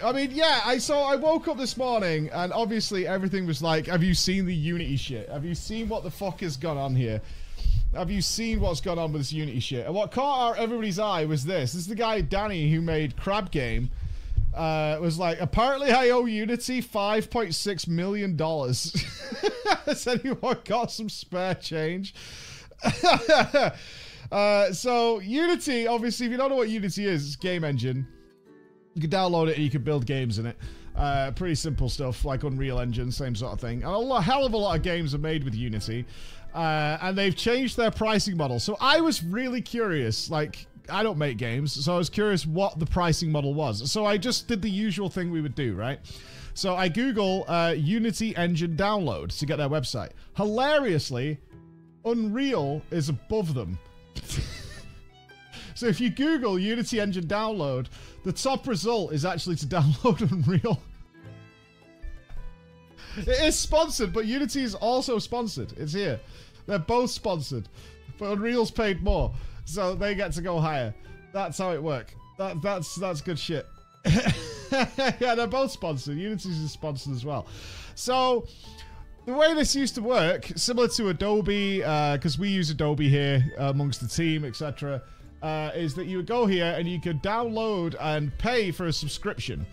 I mean, yeah, I woke up this morning and obviously everything was like, have you seen the Unity shit? Have you seen what the fuck has gone on here? Have you seen what's gone on with this Unity shit? And what caught everybody's eye was this. This is the guy, Danny, who made Crab Game. Was like, apparently I owe Unity $5.6 million. Has anyone got some spare change? So Unity, obviously, if you don't know what Unity is, it's a game engine. You can download it and you can build games in it. Pretty simple stuff, like Unreal Engine, same sort of thing. And a hell of a lot of games are made with Unity. And they've changed their pricing model. So I was really curious, like, I don't make games, so I was curious what the pricing model was. So I just did the usual thing we would do, right? So I Google Unity Engine download to get their website. Hilariously, Unreal is above them. So if you Google Unity Engine download, the top result is actually to download Unreal. It is sponsored, but Unity is also sponsored. It's here. They're both sponsored, but Unreal's paid more, so they get to go higher. That's how it works. That's good shit. Yeah, they're both sponsored. Unity's sponsored as well. So the way this used to work, similar to Adobe, because we use Adobe here amongst the team, etc., is that you would go here and you could download and pay for a subscription,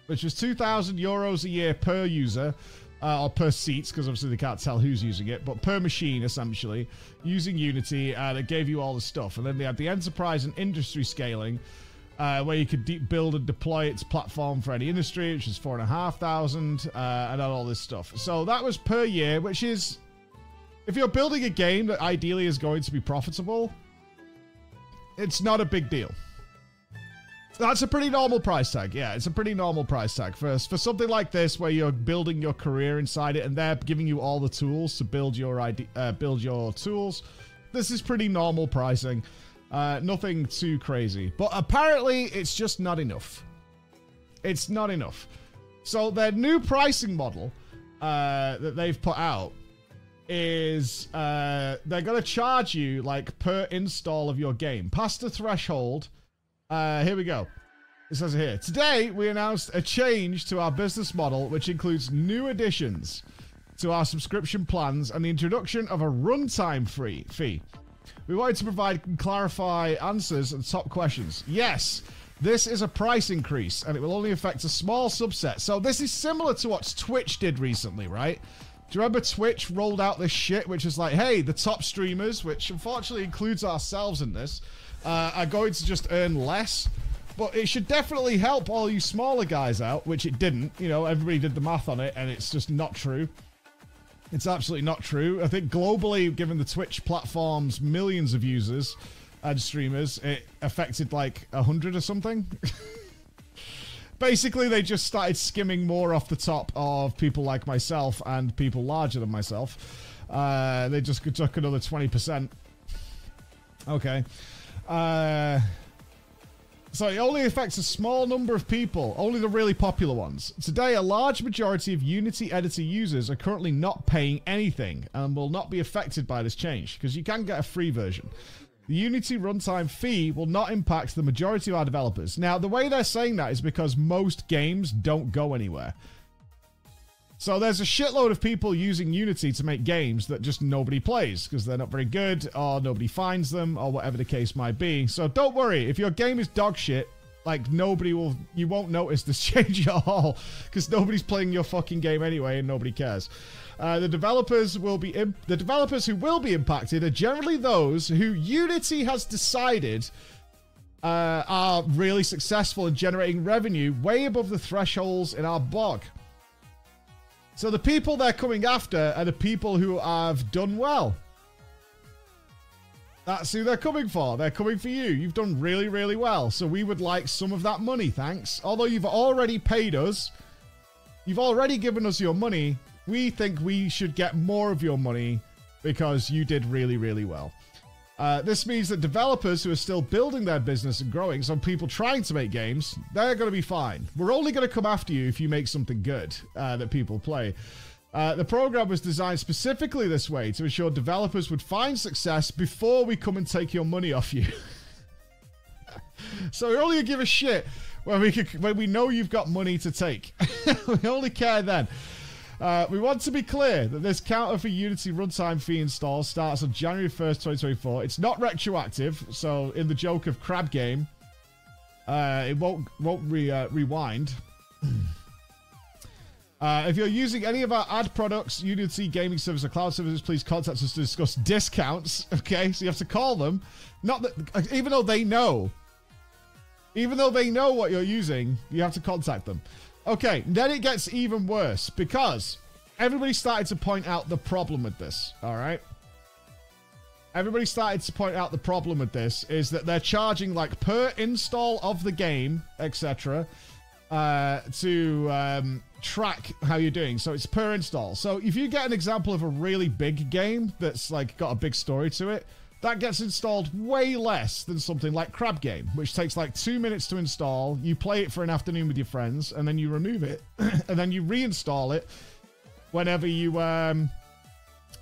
which was 2,000 euros a year per user, or per seats, because obviously they can't tell who's using it, but per machine, essentially, using Unity, and it gave you all the stuff. And then they had the enterprise and industry scaling, where you could build and deploy its platform for any industry, which is 4,500, and all this stuff. So that was per year, which is, if you're building a game that ideally is going to be profitable, it's not a big deal. That's a pretty normal price tag. Yeah, it's a pretty normal price tag for something like this, where you're building your career inside it, and they're giving you all the tools to build your tools. This is pretty normal pricing. Nothing too crazy. But apparently, it's just not enough. It's not enough. So their new pricing model that they've put out is they're going to charge you like per install of your game. Past the threshold. Here we go. It says here, today we announced a change to our business model, which includes new additions to our subscription plans and the introduction of a runtime fee. We wanted to provide and clarify answers and top questions. Yes, this is a price increase, and it will only affect a small subset. So this is similar to what Twitch did recently, right? Do you remember Twitch rolled out this shit, which is like, hey, the top streamers, which unfortunately includes ourselves in this, are going to just earn less. But it should definitely help all you smaller guys out, which it didn't. You know, everybody did the math on it, and it's just not true. It's absolutely not true. I think globally, given the Twitch platform's millions of users and streamers, it affected like 100 or something. Basically, they just started skimming more off the top of people like myself and people larger than myself. They just took another 20%. Okay. So it only affects a small number of people, only the really popular ones. Today, a large majority of Unity Editor users are currently not paying anything and will not be affected by this change, because you can get a free version. The Unity runtime fee will not impact the majority of our developers. Now, the way they're saying that is because most games don't go anywhere. So there's a shitload of people using Unity to make games that just nobody plays because they're not very good, or nobody finds them, or whatever the case might be. So don't worry, if your game is dog shit, like you won't notice this change at all, because nobody's playing your fucking game anyway and nobody cares. The developers who will be impacted are generally those who Unity has decided are really successful in generating revenue way above the thresholds in our bog. So the people they're coming after are the people who have done well. That's who they're coming for. They're coming for you. You've done really, really well. So we would like some of that money, thanks. Although you've already paid us, you've already given us your money, we think we should get more of your money because you did really, really well. This means that developers who are still building their business and growing, some people trying to make games, they're going to be fine. We're only going to come after you if you make something good that people play. The program was designed specifically this way to ensure developers would find success before we come and take your money off you. So we only give a shit when we know you've got money to take. We only care then. We want to be clear that this counter for Unity runtime fee install starts on January 1st, 2024. It's not retroactive, so in the joke of Crab Game, it won't rewind. If you're using any of our ad products, Unity gaming service or cloud services, please contact us to discuss discounts. Okay, so you have to call them. Not that, even though they know what you're using, you have to contact them. Okay, then it gets even worse because everybody started to point out the problem with this. All right. Everybody started to point out the problem with this is that they're charging like per install of the game, etc. To track how you're doing. So it's per install. So if you get an example of a really big game that's like got a big story to it, that gets installed way less than something like Crab Game, which takes like 2 minutes to install. You play it for an afternoon with your friends, and then you remove it, and then you reinstall it whenever you want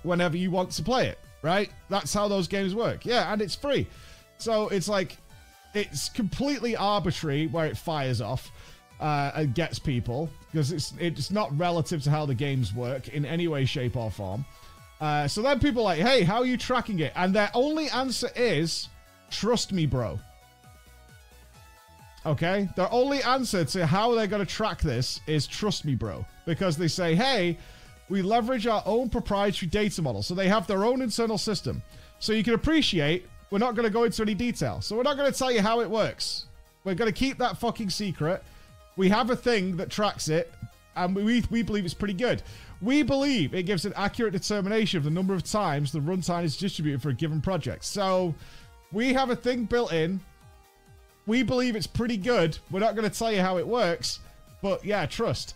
to play it. Right? That's how those games work. Yeah, and it's free. So it's like it's completely arbitrary where it fires off. And gets people because it's not relative to how the games work in any way, shape, or form. So then people are like, hey, how are you tracking it? And their only answer is, trust me, bro. Okay? Their only answer to how they're going to track this is trust me, bro. Because they say, hey, we leverage our own proprietary data model. So they have their own internal system. So you can appreciate, we're not going to go into any detail. So we're not going to tell you how it works. We're going to keep that fucking secret. We have a thing that tracks it, and we believe it's pretty good. We believe it gives an accurate determination of the number of times the runtime is distributed for a given project. So we have a thing built in. We believe it's pretty good. We're not going to tell you how it works, but yeah, trust.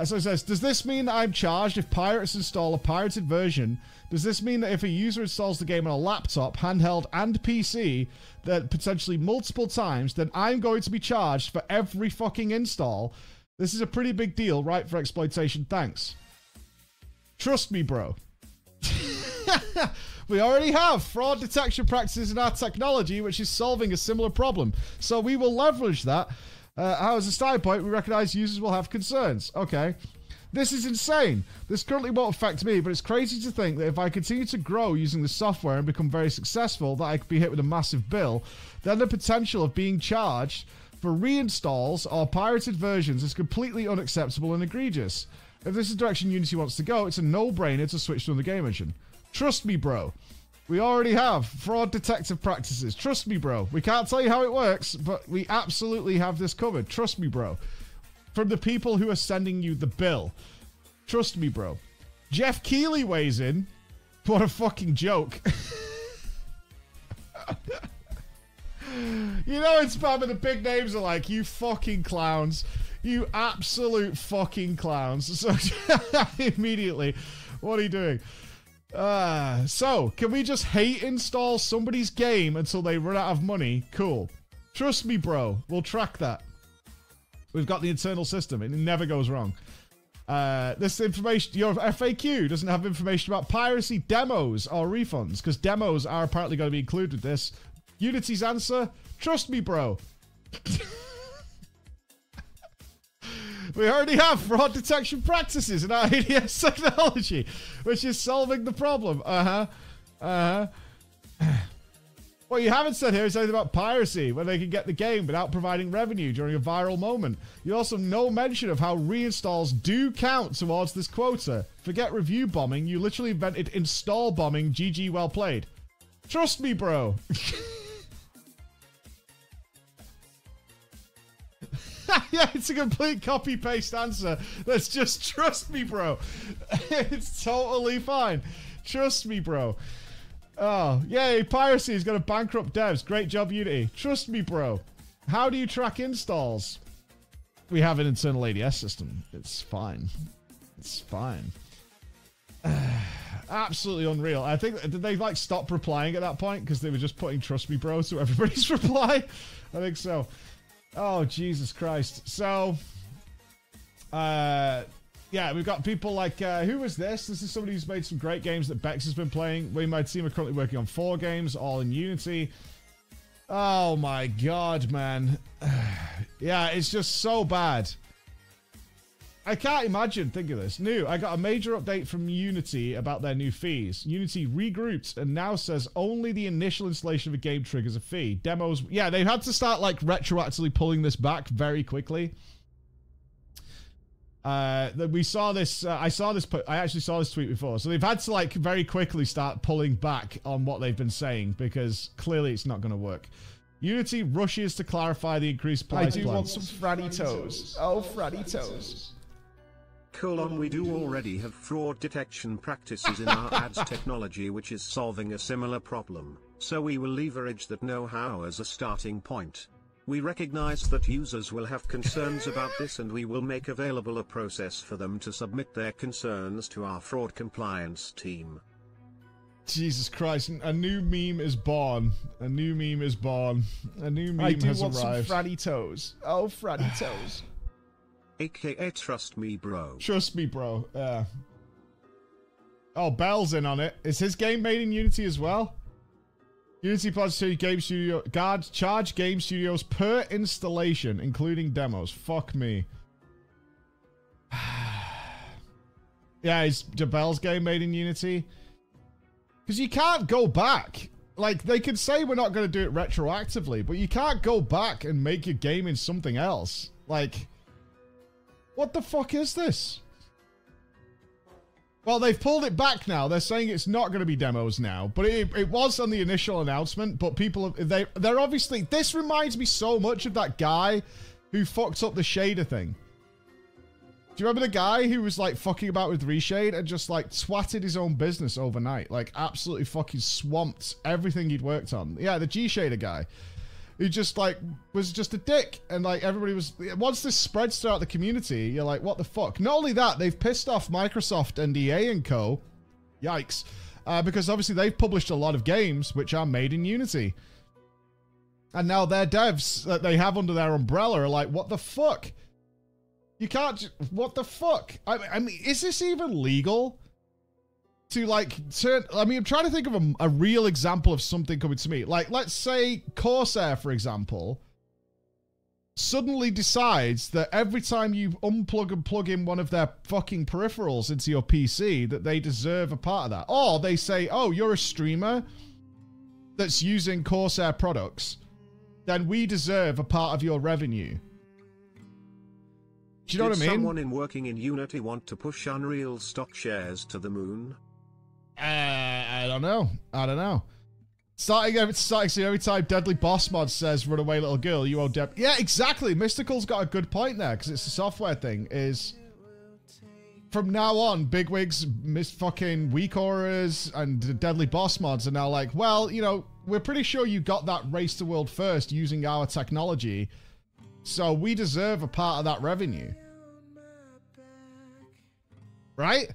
So it says, does this mean that I'm charged if pirates install a pirated version? Does this mean that if a user installs the game on a laptop, handheld, and PC, that potentially multiple times, then I'm going to be charged for every fucking install? This is a pretty big deal, right, for exploitation. Thanks. Trust me, bro. We already have fraud detection practices in our technology, which is solving a similar problem. So we will leverage that. As a starting point, we recognize users will have concerns. Okay. This is insane. This currently won't affect me, but it's crazy to think that if I continue to grow using the software and become very successful, that I could be hit with a massive bill. Then the potential of being charged for reinstalls or pirated versions is completely unacceptable and egregious. If this is the direction Unity wants to go, it's a no-brainer to switch to another game engine. Trust me, bro. We already have fraud detective practices. Trust me, bro. We can't tell you how it works, but we absolutely have this covered. Trust me, bro. From the people who are sending you the bill. Trust me, bro. Jeff Keighley weighs in. What a fucking joke. You know, in spam, the big names are like, you fucking clowns. You absolute fucking clowns. So, immediately, what are you doing? So, can we just hate install somebody's game until they run out of money? Cool. Trust me, bro. We'll track that. We've got the internal system. It never goes wrong. This information, your FAQ doesn't have information about piracy, demos, or refunds, because demos are apparently going to be included with this. Unity's answer, trust me, bro. We already have fraud detection practices in our ADS technology, which is solving the problem. What you haven't said here is anything about piracy, where they can get the game without providing revenue during a viral moment. You also no mention of how reinstalls do count towards this quota. Forget review bombing, you literally invented install bombing. GG, well played. Trust me, bro. Yeah, it's a complete copy-paste answer. Let's just trust me, bro. It's totally fine. Trust me, bro. Oh, yay, piracy is going to bankrupt devs. Great job, Unity. Trust me, bro. How do you track installs? We have an internal ADS system. It's fine. It's fine. Absolutely unreal. I think, did they like stop replying at that point? Because they were just putting trust me, bro to everybody's reply? I think so. Oh, Jesus Christ. So, yeah, we've got people like, who was this? This is somebody who's made some great games that Bex has been playing. We, my team, are currently working on 4 games, all in Unity. Oh my God, man. Yeah, it's just so bad. I can't imagine. Think of this. I got a major update from Unity about their new fees. Unity regrouped and now says only the initial installation of a game triggers a fee. Demos, yeah, they've had to start like retroactively pulling this back very quickly. We saw this. I actually saw this tweet before. So they've had to like very quickly start pulling back on what they've been saying because clearly it's not going to work. Unity rushes to clarify the increased price. I do want some Fraddy Toes. Oh, Fraddy Toes. We do already have fraud detection practices in our ads technology, which is solving a similar problem, so we will leverage that know-how as a starting point. We recognize that users will have concerns about this, and we will make available a process for them to submit their concerns to our fraud compliance team. Jesus Christ, a new meme is born. A new meme is born. A new meme has arrived. I do want some Fraddy Toes. Oh, Fraddy Toes. AKA trust me, bro. Trust me, bro. Yeah. Oh, Bell's in on it. Is his game made in Unity as well? Unity plans to charge game studios per installation, including demos. Fuck me. Yeah, is Bell's game made in Unity? Because you can't go back. Like, they could say we're not going to do it retroactively, but you can't go back and make your game in something else. Like, what the fuck is this? Well, they've pulled it back now. They're saying it's not going to be demos now, but it was on the initial announcement. But people, they're obviously, this reminds me so much of that guy who fucked up the shader thing. Do you remember the guy who was like fucking about with Reshade and just like twatted his own business overnight? Like absolutely fucking swamped everything he'd worked on. Yeah, the G-shader guy. Who just like was just a dick, and like everybody was. Once this spreads throughout the community, you're like, what the fuck? Not only that, they've pissed off Microsoft and EA and co. Yikes, because obviously they've published a lot of games which are made in Unity, and now their devs that they have under their umbrella are like, what the fuck? You can't. What the fuck? I mean, is this even legal? To like turn, I mean, I'm trying to think of a real example of something coming to me. Like, let's say Corsair, for example, suddenly decides that every time you unplug and plug in one of their fucking peripherals into your PC, that they deserve a part of that. Or they say, oh, you're a streamer that's using Corsair products, then we deserve a part of your revenue. Do you know what I mean? Did someone working in Unity want to push Unreal stock shares to the moon? I don't know. I don't know. Starting so every time Deadly Boss Mod says "Run away, little girl," you owe Deb. Yeah, exactly. Mystical's got a good point there because it's a software thing. Is from now on, bigwigs, fucking weak auras, and Deadly Boss Mods are now like, well, you know, we're pretty sure you got that race to world first using our technology, so we deserve a part of that revenue, right?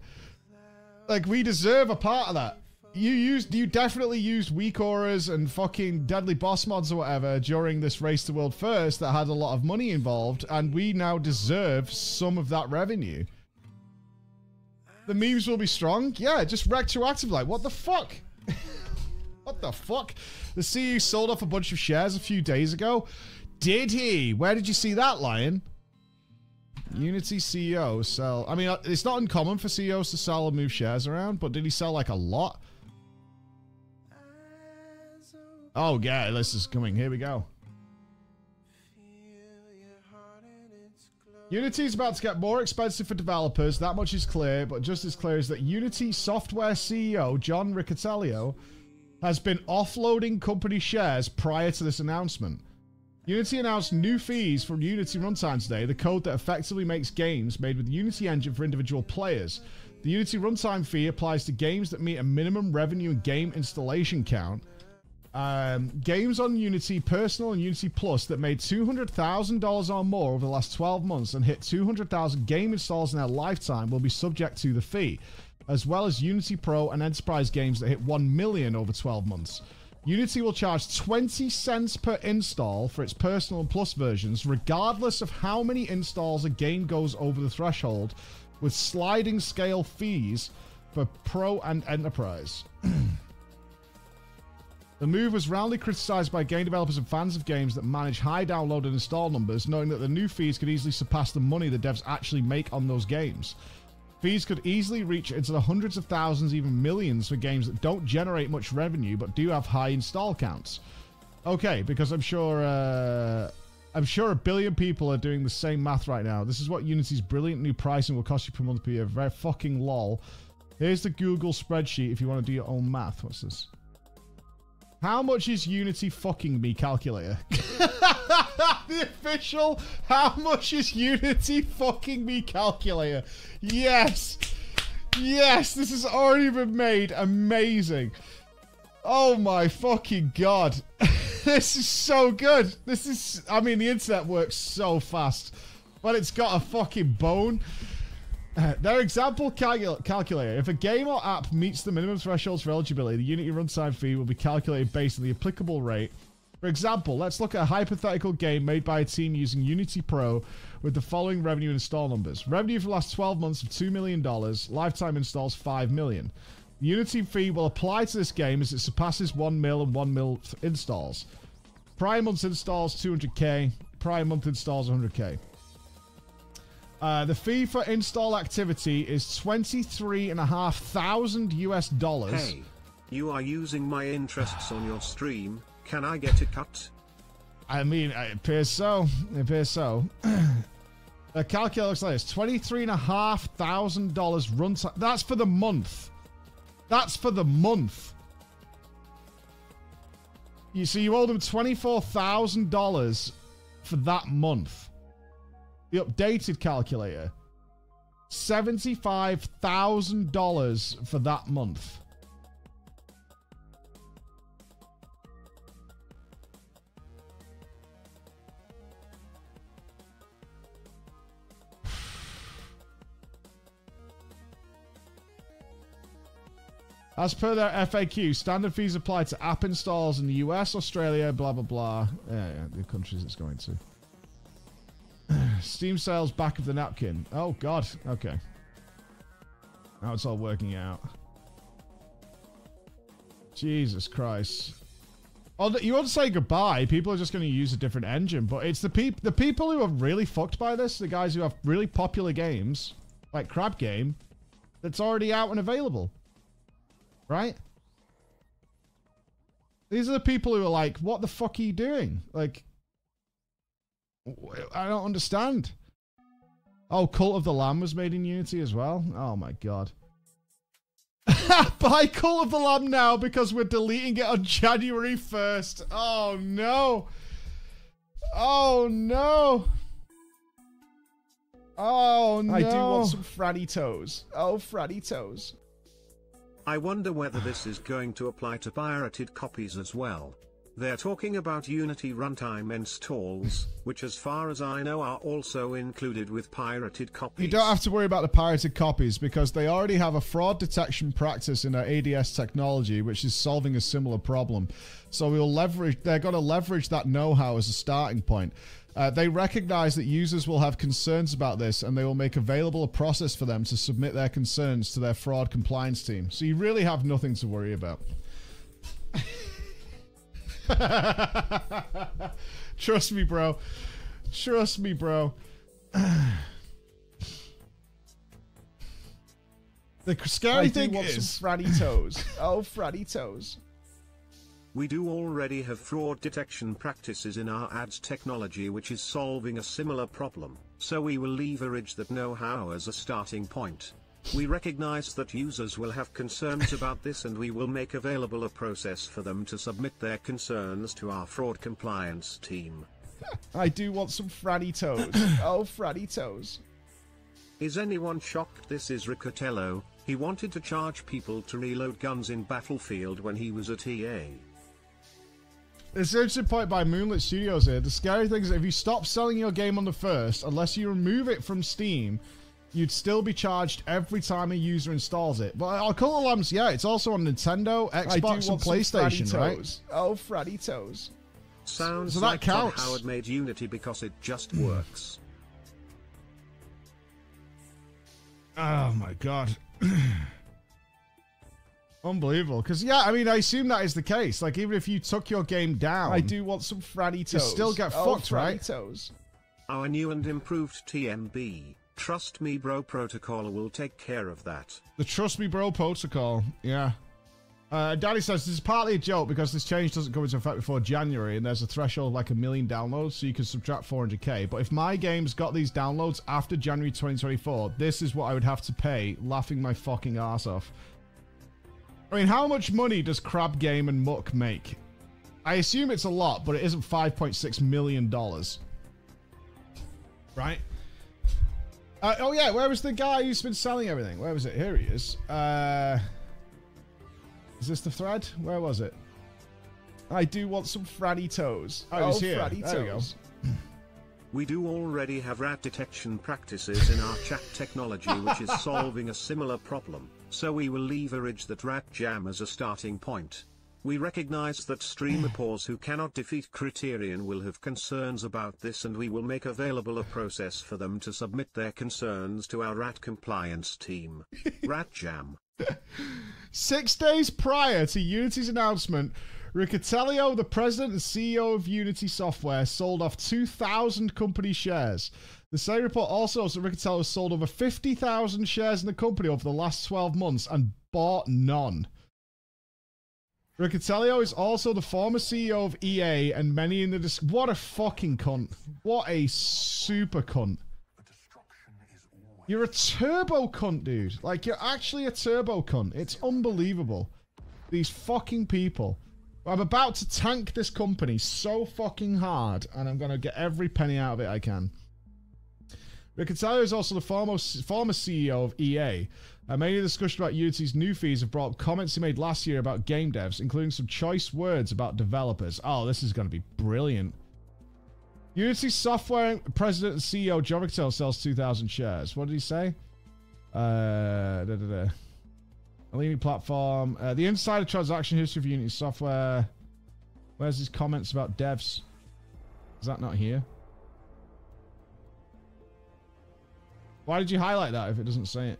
Like, we deserve a part of that. You definitely used weak auras and fucking Deadly Boss Mods or whatever during this race to world first that had a lot of money involved, and we now deserve some of that revenue. The memes will be strong. Yeah, just retroactive. Like, what the fuck? What the fuck? The CEO sold off a bunch of shares a few days ago. Did he? Where did you see that, Lion? Unity CEO sell. I mean, it's not uncommon for CEOs to sell and move shares around, but did he sell like a lot? Oh, yeah, this is coming. Here we go. Unity is about to get more expensive for developers. That much is clear, but just as clear is that Unity software CEO John Riccitiello has been offloading company shares prior to this announcement. Unity announced new fees from Unity Runtime today, the code that effectively makes games made with the Unity engine for individual players. The Unity Runtime fee applies to games that meet a minimum revenue and game installation count. Games on Unity Personal and Unity Plus that made $200,000 or more over the last 12 months and hit 200,000 game installs in their lifetime will be subject to the fee, as well as Unity Pro and Enterprise games that hit 1 million over 12 months. Unity will charge 20 cents per install for its Personal and Plus versions, regardless of how many installs a game goes over the threshold, with sliding scale fees for Pro and Enterprise. The move was roundly criticized by game developers and fans of games that manage high download and install numbers, knowing that the new fees could easily surpass the money the devs actually make on those games. Fees could easily reach into the hundreds of thousands, even millions, for games that don't generate much revenue but do have high install counts. Okay, because I'm sure a billion people are doing the same math right now. This is what Unity's brilliant new pricing will cost you per month per year. Very fucking lol. Here's the Google spreadsheet if you want to do your own math. What's this? How much is Unity fucking me calculator? The official how much is Unity fucking me calculator. Yes. Yes, this has already been made. Amazing. Oh my fucking god. This is so good. This is, I mean, the internet works so fast. But it's got a fucking bone. Their example calculator. If a game or app meets the minimum thresholds for eligibility, the Unity runtime fee will be calculated based on the applicable rate. For example, let's look at a hypothetical game made by a team using Unity Pro with the following revenue and install numbers. Revenue for the last 12 months of $2 million. Lifetime installs $5 million. The Unity fee will apply to this game as it surpasses 1 mil and 1 mil installs. Prior month's installs, 200k. Prior month installs, 100k. The fee for install activity is $23,500 US. Hey, you are using my interests on your stream. Can I get a cut? I mean, it appears so. It appears so. The calculator looks like this: $23,500 runtime. That's for the month. That's for the month. You see, you owe them $24,000 for that month. The updated calculator, $75,000 for that month. As per their FAQ, standard fees apply to app installs in the US, Australia, blah, blah, blah. Yeah, the countries it's going to. Steam sales back of the napkin. Oh, God. Okay. Now it's all working out. Jesus Christ. Oh, you want to say goodbye. People are just going to use a different engine. But it's the people who are really fucked by this, the guys who have really popular games, like Crab Game, that's already out and available. Right? These are the people who are like, what the fuck are you doing? Like, I don't understand. Oh, Cult of the Lamb was made in Unity as well? Oh my god. Buy Cult of the Lamb now because we're deleting it on January 1st. Oh no. Oh no. Oh no. I do want some Franny Toes. Oh, Franny Toes. I wonder whether this is going to apply to pirated copies as well. They're talking about Unity runtime installs, which as far as I know are also included with pirated copies. You don't have to worry about the pirated copies because they already have a fraud detection practice in their ADS technology, which is solving a similar problem. So they're going to leverage that know-how as a starting point. They recognize that users will have concerns about this, and they will make available a process for them to submit their concerns to their fraud compliance team. So you really have nothing to worry about. Trust me, bro. Trust me, bro. The scary thing is... some Franny Toes. Oh, Franny Toes. We do already have fraud detection practices in our ads technology which is solving a similar problem, so we will leverage that know-how as a starting point. We recognize that users will have concerns about this and we will make available a process for them to submit their concerns to our fraud compliance team. I do want some Franny Toes. Oh, Franny Toes. Is anyone shocked this is Riccatello? He wanted to charge people to reload guns in Battlefield when he was at EA. It's an interesting point by Moonlit Studios here. The scary thing is if you stop selling your game on the 1st, unless you remove it from Steam, you'd still be charged every time a user installs it. But I'll call the lamps, yeah, it's also on Nintendo, Xbox, and PlayStation, right? Oh, Franny Toes. Sounds so that like counts. Todd Howard made Unity because it just works. Oh my god. Unbelievable. Because, yeah, I mean, I assume that is the case. Like, even if you took your game down... I do want some franny toes. You still get fucked, right? Toes. Our new and improved TMB, Trust Me Bro protocol will take care of that. The Trust Me Bro protocol, yeah. Daddy says this is partly a joke because this change doesn't come into effect before January and there's a threshold of like 1 million downloads, so you can subtract 400k. But if my game's got these downloads after January 2024, this is what I would have to pay, laughing my fucking ass off. I mean, how much money does Crab Game and Muck make? I assume it's a lot, but it isn't $5.6 million. Right? Oh yeah, where was the guy who's been selling everything? Where was it? Here he is. Is this the thread? Where was it? I do want some franny toes. Oh, he's here. Franny there toes. we go. We do already have rat detection practices in our chat technology which is solving a similar problem, so we will leverage that rat jam as a starting point. We recognize that streamer pause who cannot defeat Criterion will have concerns about this, and we will make available a process for them to submit their concerns to our rat compliance team. Rat jam. 6 days prior to Unity's announcement, Riccatello, the president and CEO of Unity Software, sold off 2,000 company shares. The same report also shows that Riccatello has sold over 50,000 shares in the company over the last 12 months and bought none. Riccatello is also the former CEO of EA and many in the... What a fucking cunt. What a super cunt. You're a turbo cunt, dude. Like, you're actually a turbo cunt. It's unbelievable. These fucking people. I'm about to tank this company so fucking hard, and I'm going to get every penny out of it I can. Riccatello is also the former CEO of EA. Many discussion about Unity's new fees have brought up comments he made last year about game devs, including some choice words about developers. Oh, this is going to be brilliant. Unity Software President and CEO John Riccatello sells 2,000 shares. What did he say? A leading platform. The insider transaction history of Unity Software. Where's his comments about devs? Is that not here? Why did you highlight that if it doesn't say it?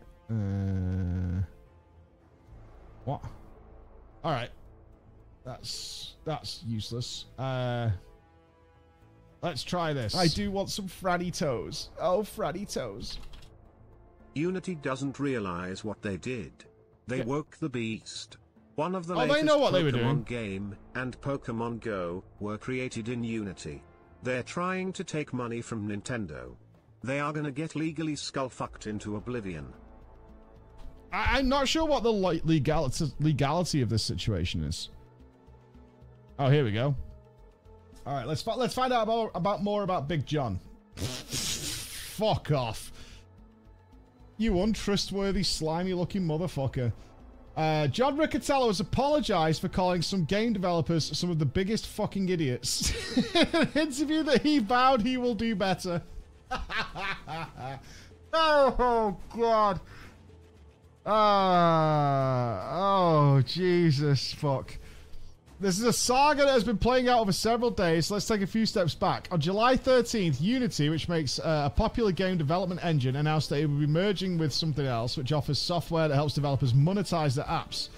What? All right. That's useless. Let's try this. I do want some franny toes. Oh, franny toes. Unity doesn't realize what they did. They woke the beast. One of the they latest know what they were doing. Pokemon game and Pokemon Go were created in Unity. They're trying to take money from Nintendo. They are gonna get legally skull-fucked into oblivion. I'm not sure what the legality of this situation is. Oh, here we go. All right, let's find out more about Big John. Fuck off. You untrustworthy, slimy-looking motherfucker. John Riccatello has apologized for calling some game developers some of the biggest fucking idiots. In an interview that he vowed he will do better. Oh, God. Oh, Jesus, fuck. This is a saga that has been playing out over several days, so let's take a few steps back. On July 13th, Unity, which makes a popular game development engine, announced that it would be merging with something else, which offers software that helps developers monetize their apps.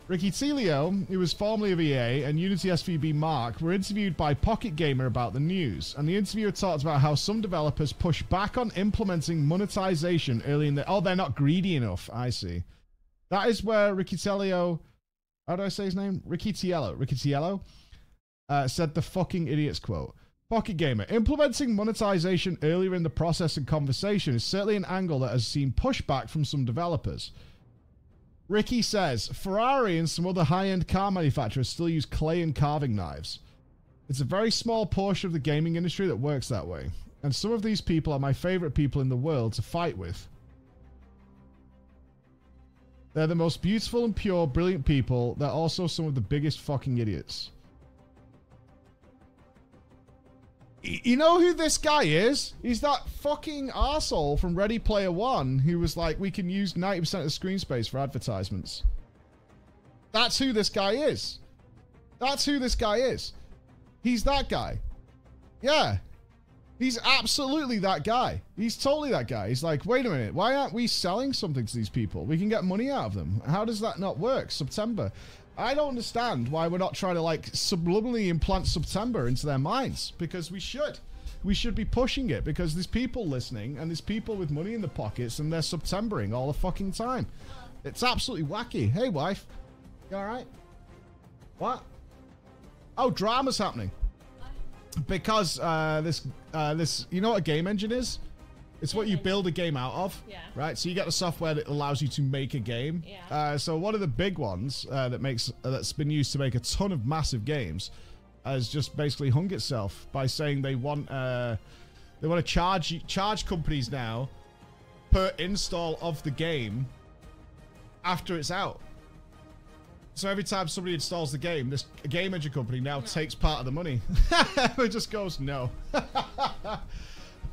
Riccatello, who was formerly of EA, and Unity SVP Mark were interviewed by Pocket Gamer about the news, and the interviewer talked about how some developers push back on implementing monetization early in the... Oh, they're not greedy enough. I see. That is where Riccatello... How do I say his name? Riccatello said the fucking idiots quote. Pocket Gamer, implementing monetization earlier in the process and conversation is certainly an angle that has seen pushback from some developers. Ricky says, Ferrari and some other high-end car manufacturers still use clay and carving knives. It's a very small portion of the gaming industry that works that way. And some of these people are my favorite people in the world to fight with. They're the most beautiful and pure, brilliant people. They're also some of the biggest fucking idiots. You know who this guy is? He's that fucking arsehole from Ready Player One who was like, we can use 90% of the screen space for advertisements. That's who this guy is. That's who this guy is. He's that guy. Yeah. He's absolutely that guy. He's totally that guy. He's like, wait a minute, why aren't we selling something to these people? We can get money out of them. How does that not work? September. I don't understand why we're not trying to like subliminally implant September into their minds, because we should. We should be pushing it, because there's people listening and there's people with money in the pockets and they're Septembering all the fucking time. It's absolutely wacky. Hey, wife. You all right? What? Oh, drama's happening. Because this you know what a game engine is? It's what you build a game out of, right? So you get the software that allows you to make a game. So one of the big ones that's been used to make a ton of massive games has just basically hung itself by saying they want to charge companies now per install of the game after it's out. So every time somebody installs the game, this game engine company now takes part of the money. It just goes, no.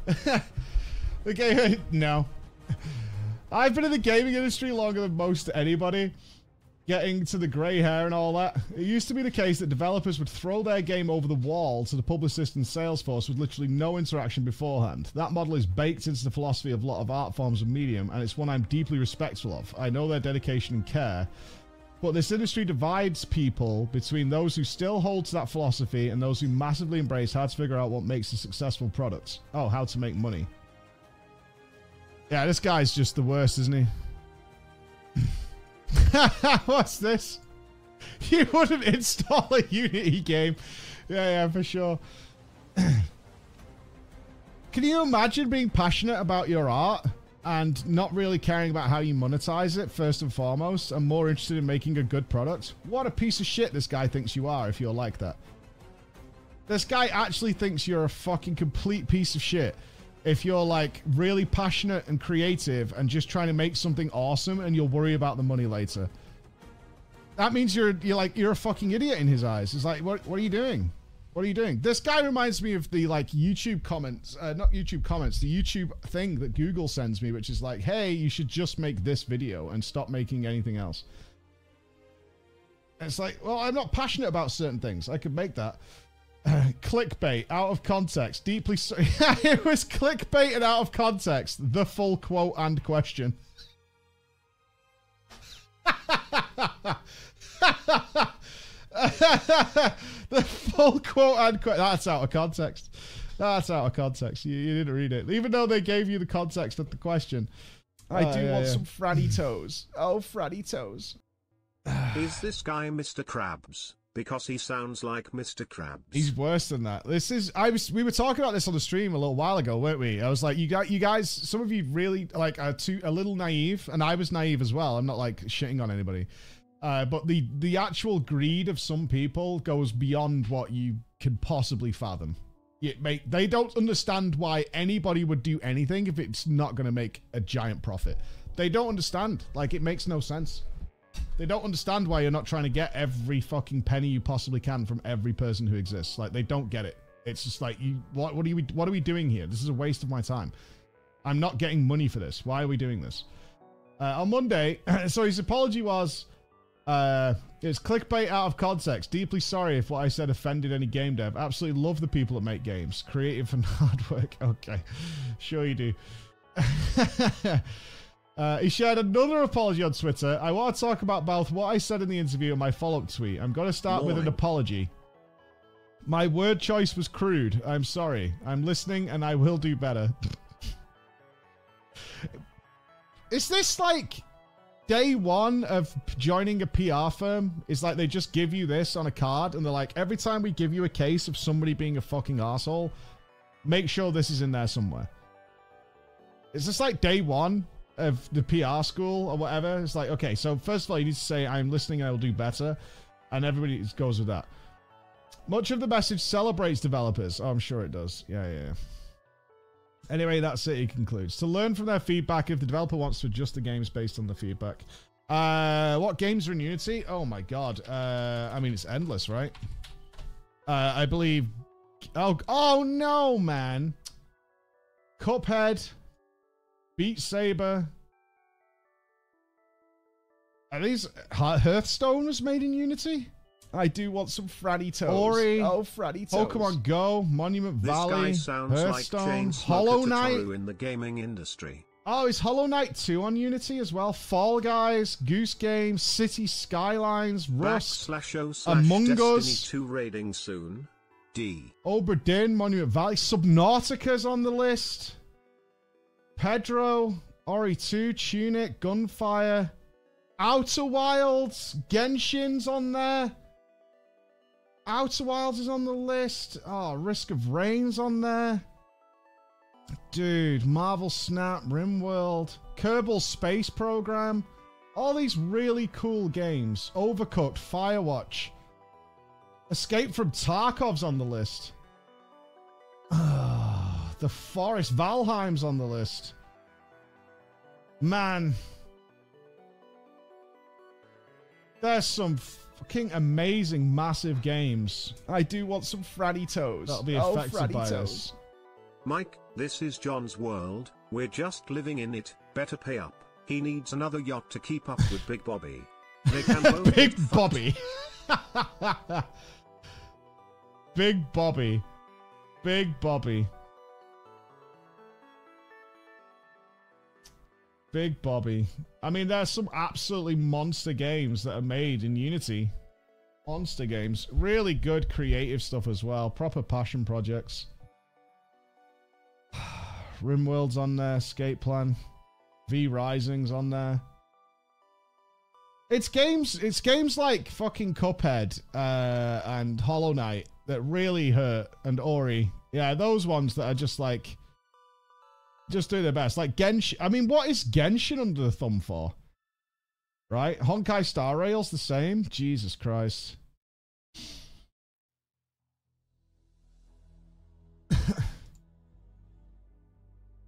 The game, no. I've been in the gaming industry longer than most anybody, getting to the grey hair and all that. It used to be the case that developers would throw their game over the wall to the publicist and sales force with literally no interaction beforehand. That model is baked into the philosophy of a lot of art forms and medium, and it's one I'm deeply respectful of. I know their dedication and care. But this industry divides people between those who still hold to that philosophy and those who massively embrace how to figure out what makes a successful product. Oh, how to make money. Yeah, this guy's just the worst, isn't he? What's this? You wouldn't install a Unity game. Yeah, for sure. Can you imagine being passionate about your art and not really caring about how you monetize it first and foremost, and more interested in making a good product? What a piece of shit this guy thinks you are if you're like that. This guy actually thinks you're a fucking complete piece of shit if you're like really passionate and creative and just trying to make something awesome and you'll worry about the money later. That means you're a fucking idiot in his eyes. It's like, what are you doing? What are you doing? This guy reminds me of the like YouTube comments, not YouTube comments, the YouTube thing that Google sends me, which is like, hey, you should just make this video and stop making anything else. And it's like, well, I'm not passionate about certain things. I could make that. Clickbait, out of context, deeply sorry. It was clickbait and out of context. The full quote and question. The full quote and question. That's out of context. That's out of context. You didn't read it. Even though they gave you the context of the question. I do want some Franny toes. Oh, Franny toes. Is this guy Mr. Krabs? Because he sounds like Mr. Krabs. He's worse than that. We were talking about this on the stream a little while ago, weren't we? I was like, you guys, some of you really like are a little naive, and I was naive as well. I'm not like shitting on anybody. But the actual greed of some people goes beyond what you can possibly fathom. They don't understand why anybody would do anything if it's not going to make a giant profit. They don't understand. Like, it makes no sense. They don't understand why you're not trying to get every fucking penny you possibly can from every person who exists. Like, they don't get it. It's just like, what are we doing here? This is a waste of my time. I'm not getting money for this. Why are we doing this? On Monday, so his apology was, it's clickbait out of context. Deeply sorry if what I said offended any game dev. Absolutely love the people that make games. Creative and hard work. Okay. Sure you do. He shared another apology on Twitter. I want to talk about both what I said in the interview and my follow-up tweet. I'm going to start with an apology. My word choice was crude. I'm sorry. I'm listening and I will do better. Is this like day one of joining a PR firm? It's like they just give you this on a card and they're like, every time we give you a case of somebody being a fucking asshole, make sure this is in there somewhere. Is this like day one of the PR school or whatever? It's like, okay, so first of all, you need to say, I'm listening, I will do better. And everybody goes with that. Much of the message celebrates developers. Oh, I'm sure it does. Yeah. Anyway, that's it, he concludes. To learn from their feedback if the developer wants to adjust the games based on the feedback. What games are in Unity? Oh my god. I mean, it's endless, right? I believe... Oh no, man. Cuphead... Beat Saber. Are these Hearthstone was made in Unity? I do want some Franny Toes. Ori. Oh, Franny Toes. Pokemon Go, Monument Valley, This guy sounds Hearthstone, like Hollow Knight. in the gaming industry. Oh, is Hollow Knight 2 on Unity as well? Fall Guys, Goose Game, City Skylines, Rust, Among Destiny Us, 2 raiding soon. D. Obra Dinn, Monument Valley, Subnautica's on the list. Pedro, Ori 2, Tunic, Gunfire, Outer Wilds, Genshin's on there. Outer Wilds is on the list. Oh, Risk of Rain's on there. Dude, Marvel Snap, RimWorld, Kerbal Space Program. All these really cool games. Overcooked, Firewatch. Escape from Tarkov's on the list. The Forest, Valheim's on the list. Man. There's some fucking amazing, massive games. I do want some Franny Toes. That'll be affected by this. Mike, this is John's world. We're just living in it. Better pay up. He needs another yacht to keep up with Big Bobby. They can both Big Bobby. Big Bobby. Big Bobby. Big Bobby. I mean, there's some absolutely monster games that are made in Unity. Monster games. Really good creative stuff as well. Proper passion projects. RimWorld's on there. Escape Plan. V Rising's on there. It's games like fucking Cuphead and Hollow Knight that really hurt, and Ori. Yeah, those ones that are just like, just do their best. Like Genshin. I mean, what is Genshin under the thumb for? Right? Honkai Star Rail's the same. Jesus Christ.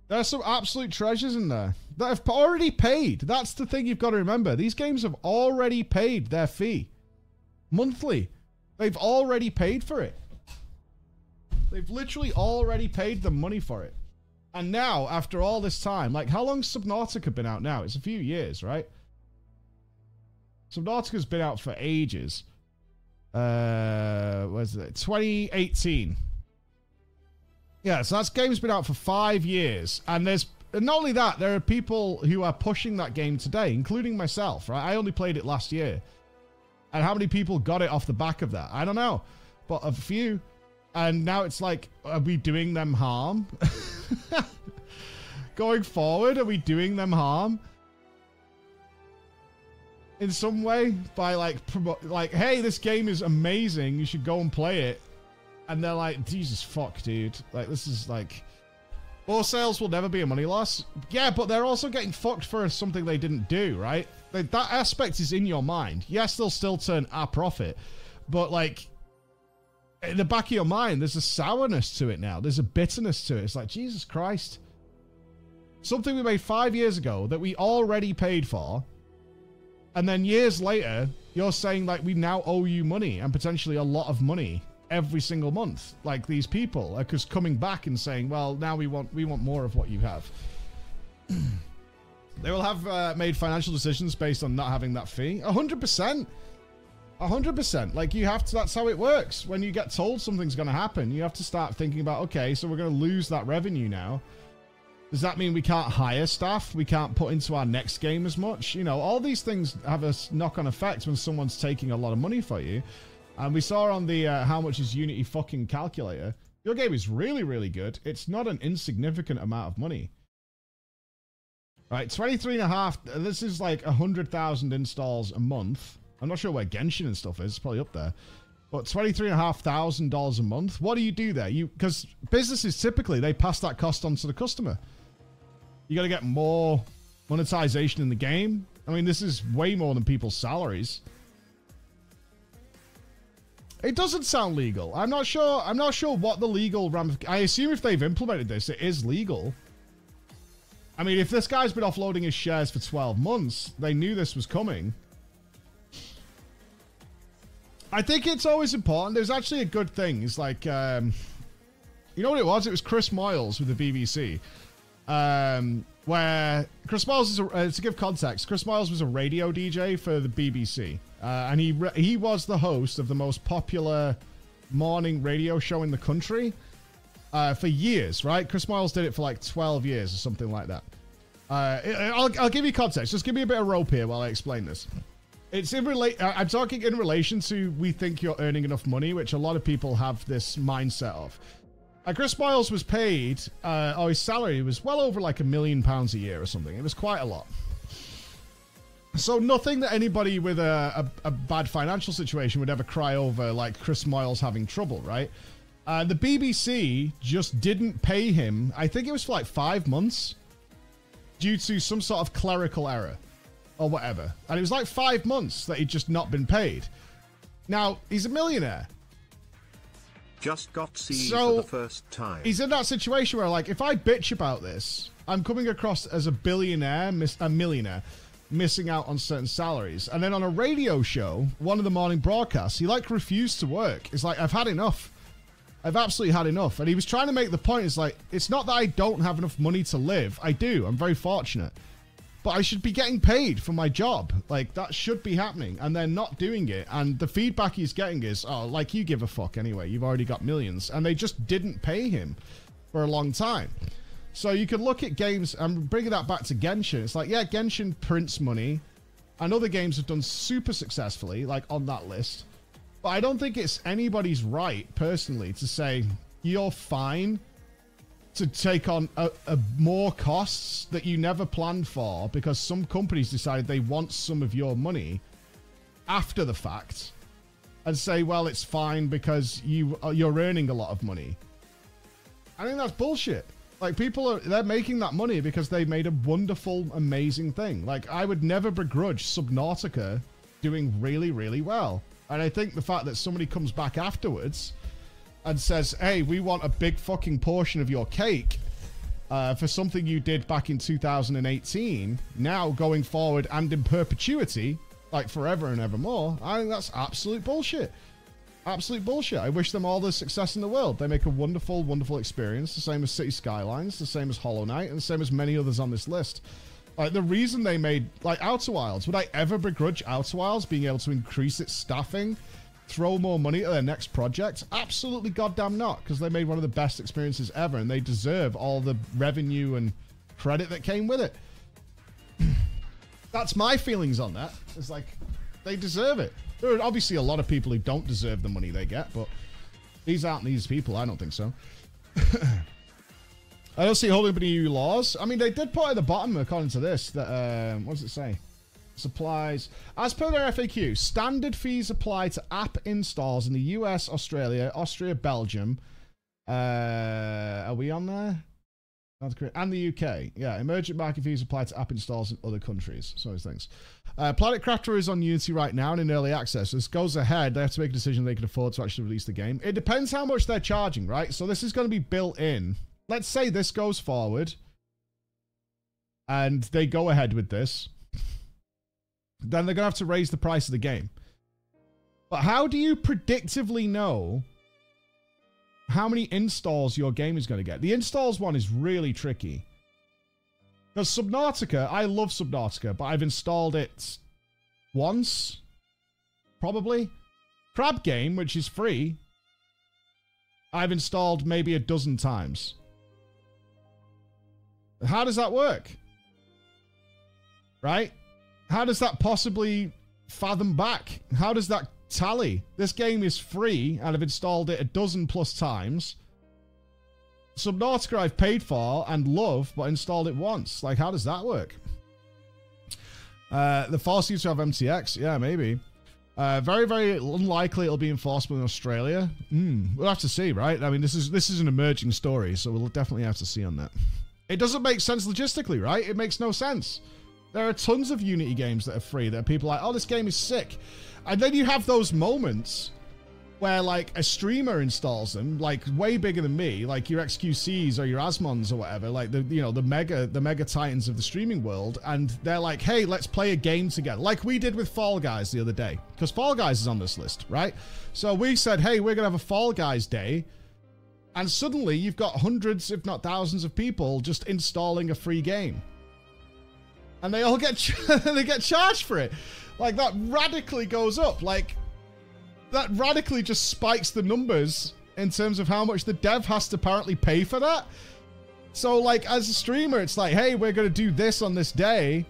There's some absolute treasures in there that have already paid. That's the thing you've got to remember. These games have already paid their fee. Monthly. They've already paid for it. They've literally already paid the money for it. And now, after all this time, like, how long's Subnautica been out now? It's a few years, right? Subnautica's been out for ages. Where's it? 2018. Yeah, so that game's been out for 5 years. And not only that, there are people who are pushing that game today, including myself, right? I only played it last year. And how many people got it off the back of that? I don't know. But a few. And now it's like, are we doing them harm? Going forward, are we doing them harm? In some way? By like, hey, this game is amazing. You should go and play it. And they're like, Jesus fuck, dude. Like, this is like... More sales will never be a money loss. Yeah, but they're also getting fucked for something they didn't do, right? Like, that aspect is in your mind. Yes, they'll still turn a profit. But, like, in the back of your mind, there's a sourness to it now. There's a bitterness to it. It's like, Jesus Christ. Something we made 5 years ago that we already paid for. And then years later, you're saying, like, we now owe you money. And potentially a lot of money. Every single month, like these people are just coming back and saying, well, now we want more of what you have. They will have made financial decisions based on not having that fee. 100%. 100%. Like, you have to, that's how it works. When you get told something's going to happen, you have to start thinking about, okay, so we're going to lose that revenue now. Does that mean we can't hire staff? We can't put into our next game as much? You know, all these things have a knock-on effect when someone's taking a lot of money for you. And we saw on the how much is Unity fucking calculator, your game is really, really good. It's not an insignificant amount of money. Right, 23.5, this is like 100,000 installs a month. I'm not sure where Genshin and stuff is, it's probably up there. But $23,500 a month, what do you do there? Because businesses typically, they pass that cost on to the customer. You got to get more monetization in the game. I mean, this is way more than people's salaries. It doesn't sound legal. I'm not sure what the legal I assume if they've implemented this, it is legal. I mean, if this guy's been offloading his shares for 12 months, they knew this was coming. I think it's always important. There's actually a good thing. It's like, you know what it was? It was Chris Moyles with the BBC. where Chris Miles is to give context, Chris Miles was a radio DJ for the BBC, and he was the host of the most popular morning radio show in the country for years, right? Chris Miles did it for like 12 years or something like that. I'll give you context. Just give me a bit of rope here while I explain this. It's I'm talking in relation to we think you're earning enough money, which a lot of people have this mindset of. Chris Miles was paid, or his salary was well over like £1 million a year or something. It was quite a lot. So nothing that anybody with a bad financial situation would ever cry over, like Chris Miles having trouble, right? The BBC just didn't pay him. I think it was for like 5 months due to some sort of clerical error or whatever. And it was like 5 months that he'd just not been paid. Now, he's a millionaire. Just got seen for the first time. He's in that situation where, like, if I bitch about this, I'm coming across as a millionaire, missing out on certain salaries. And then on a radio show, one of the morning broadcasts, he, like, refused to work. It's like, I've had enough. I've absolutely had enough. And he was trying to make the point, it's like, it's not that I don't have enough money to live. I do. I'm very fortunate. But I should be getting paid for my job. Like, that should be happening. And they're not doing it. And the feedback he's getting is, oh, like, you give a fuck anyway. You've already got millions. And they just didn't pay him for a long time. So you can look at games, I'm bringing that back to Genshin. It's like, yeah, Genshin prints money. And other games have done super successfully, like, on that list. But I don't think it's anybody's right, personally, to say, you're fine to take on more costs that you never planned for because some companies decided they want some of your money after the fact and say, well, it's fine because you're earning a lot of money. I think that's bullshit. Like, they're making that money because they made a wonderful, amazing thing. Like, I would never begrudge Subnautica doing really, really well. And I think the fact that somebody comes back afterwards and says, hey, we want a big fucking portion of your cake for something you did back in 2018, now going forward and in perpetuity, like forever and evermore, I think that's absolute bullshit. Absolute bullshit. I wish them all the success in the world. They make a wonderful, wonderful experience, the same as City Skylines, the same as Hollow Knight, and the same as many others on this list. Like, the reason they made, like, Outer Wilds, would I ever begrudge Outer Wilds being able to increase its staffing, throw more money at their next project? Absolutely goddamn not, because they made one of the best experiences ever, and they deserve all the revenue and credit that came with it. That's my feelings on that. It's like, they deserve it. There are obviously a lot of people who don't deserve the money they get, but these aren't these people. I don't think so. I don't see holding up any new laws. I mean, they did put at the bottom, according to this, that, what does it say? Supplies. As per their FAQ, standard fees apply to app installs in the US, Australia, Austria, Belgium. Are we on there? And the UK. Yeah, emergent market fees apply to app installs in other countries. So those things. Planet Crafter is on Unity right now and in early access. This goes ahead. They have to make a decision they can afford to actually release the game. It depends how much they're charging, right? So this is going to be built in. Let's say this goes forward and they go ahead with this. Then they're going to have to raise the price of the game. But how do you predictively know how many installs your game is going to get? The installs one is really tricky. Because Subnautica, I love Subnautica, but I've installed it once, probably. Crab Game, which is free, I've installed maybe a dozen times. How does that work? Right? How does that possibly fathom back? How does that tally? This game is free, and I've installed it a dozen plus times. Subnautica I've paid for and love, but installed it once. Like, how does that work? The force you to have MTX? Yeah, maybe. Very, very unlikely it'll be enforceable in Australia. We'll have to see, right? I mean, this is an emerging story, so we'll definitely have to see on that. It doesn't make sense logistically, right? It makes no sense. There are tons of Unity games that are free that people are like, oh, this game is sick. And then you have those moments where, like, a streamer installs them, like, way bigger than me, like your XQCs or your Asmons or whatever, like, the mega titans of the streaming world, and they're like, hey, let's play a game together, like we did with Fall Guys the other day, because Fall Guys is on this list, right? So we said, hey, we're going to have a Fall Guys day, And suddenly you've got hundreds, if not thousands of people just installing a free game. And they all get they get charged for it. Like, that radically goes up. Like, that radically just spikes the numbers in terms of how much the dev has to apparently pay for that. So, like, as a streamer, it's like, hey, we're going to do this on this day.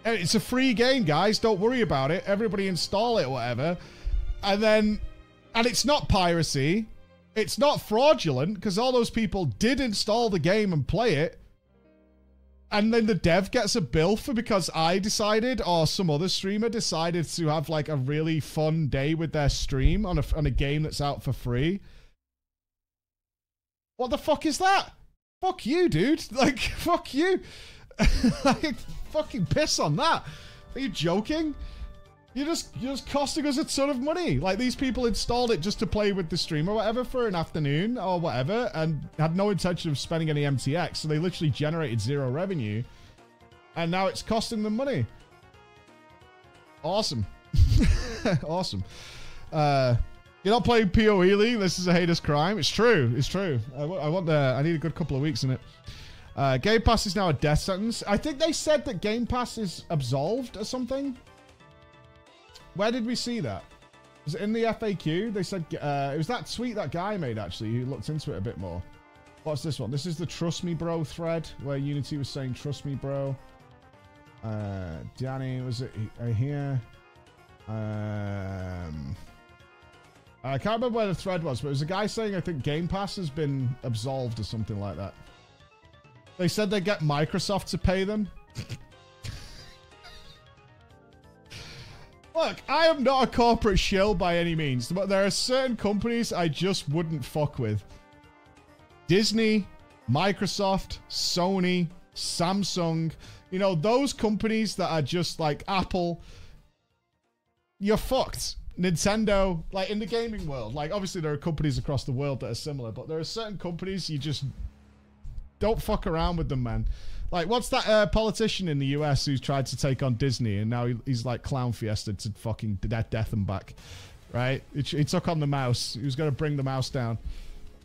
And it's a free game, guys. Don't worry about it. Everybody install it or whatever. And it's not piracy. It's not fraudulent, because all those people did install the game and play it. And then the dev gets a bill for because I decided, or some other streamer decided to have like a really fun day with their stream on a game that's out for free. What the fuck is that? Fuck you, dude. Like, fuck you. Like, fucking piss on that. Are you joking? You're just costing us a ton of money. Like, these people installed it just to play with the stream or whatever for an afternoon or whatever, and had no intention of spending any MTX, so they literally generated zero revenue, and now it's costing them money. Awesome. Awesome. You're not playing PoE League. This is a heinous crime. It's true. It's true. I need a good couple of weeks in it. Game Pass is now a death sentence. I think they said that Game Pass is absolved or something. Where did we see that? Was it in the FAQ? They said, it was that tweet that guy made, actually, who looked into it a bit more. What's this one? This is the Trust Me Bro thread, where Unity was saying, trust me, bro. Danny, was it here? I can't remember where the thread was, but it was a guy saying, I think Game Pass has been absolved or something like that. They said they get Microsoft to pay them. Look, I am not a corporate shill by any means, but there are certain companies I just wouldn't fuck with. Disney, Microsoft, Sony, Samsung, you know, those companies that are just like Apple, you're fucked. Nintendo, like in the gaming world, like obviously there are companies across the world that are similar, but there are certain companies you just don't fuck around with them, man. Like, what's that politician in the US who's tried to take on Disney and now he's like Clown Fiesta to fucking death and back, right? He took on the mouse. He was going to bring the mouse down.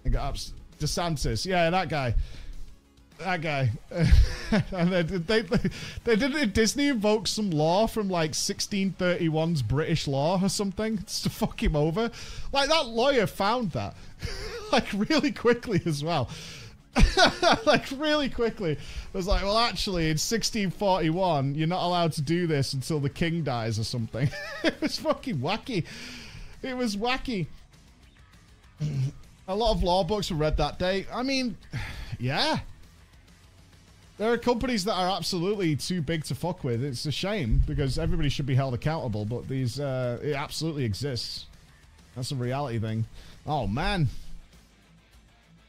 And got up. DeSantis. Yeah, that guy. That guy. And they didn't Disney invoke some law from like 1631's British law or something just to fuck him over. Like, that lawyer found that like really quickly as well. Like really quickly. It was like, well, actually in 1641 you're not allowed to do this until the king dies or something. It was fucking wacky. It was wacky. A lot of law books were read that day. I mean, yeah, there are companies that are absolutely too big to fuck with. It's a shame because everybody should be held accountable, but these it absolutely exists. That's a reality thing. Oh man,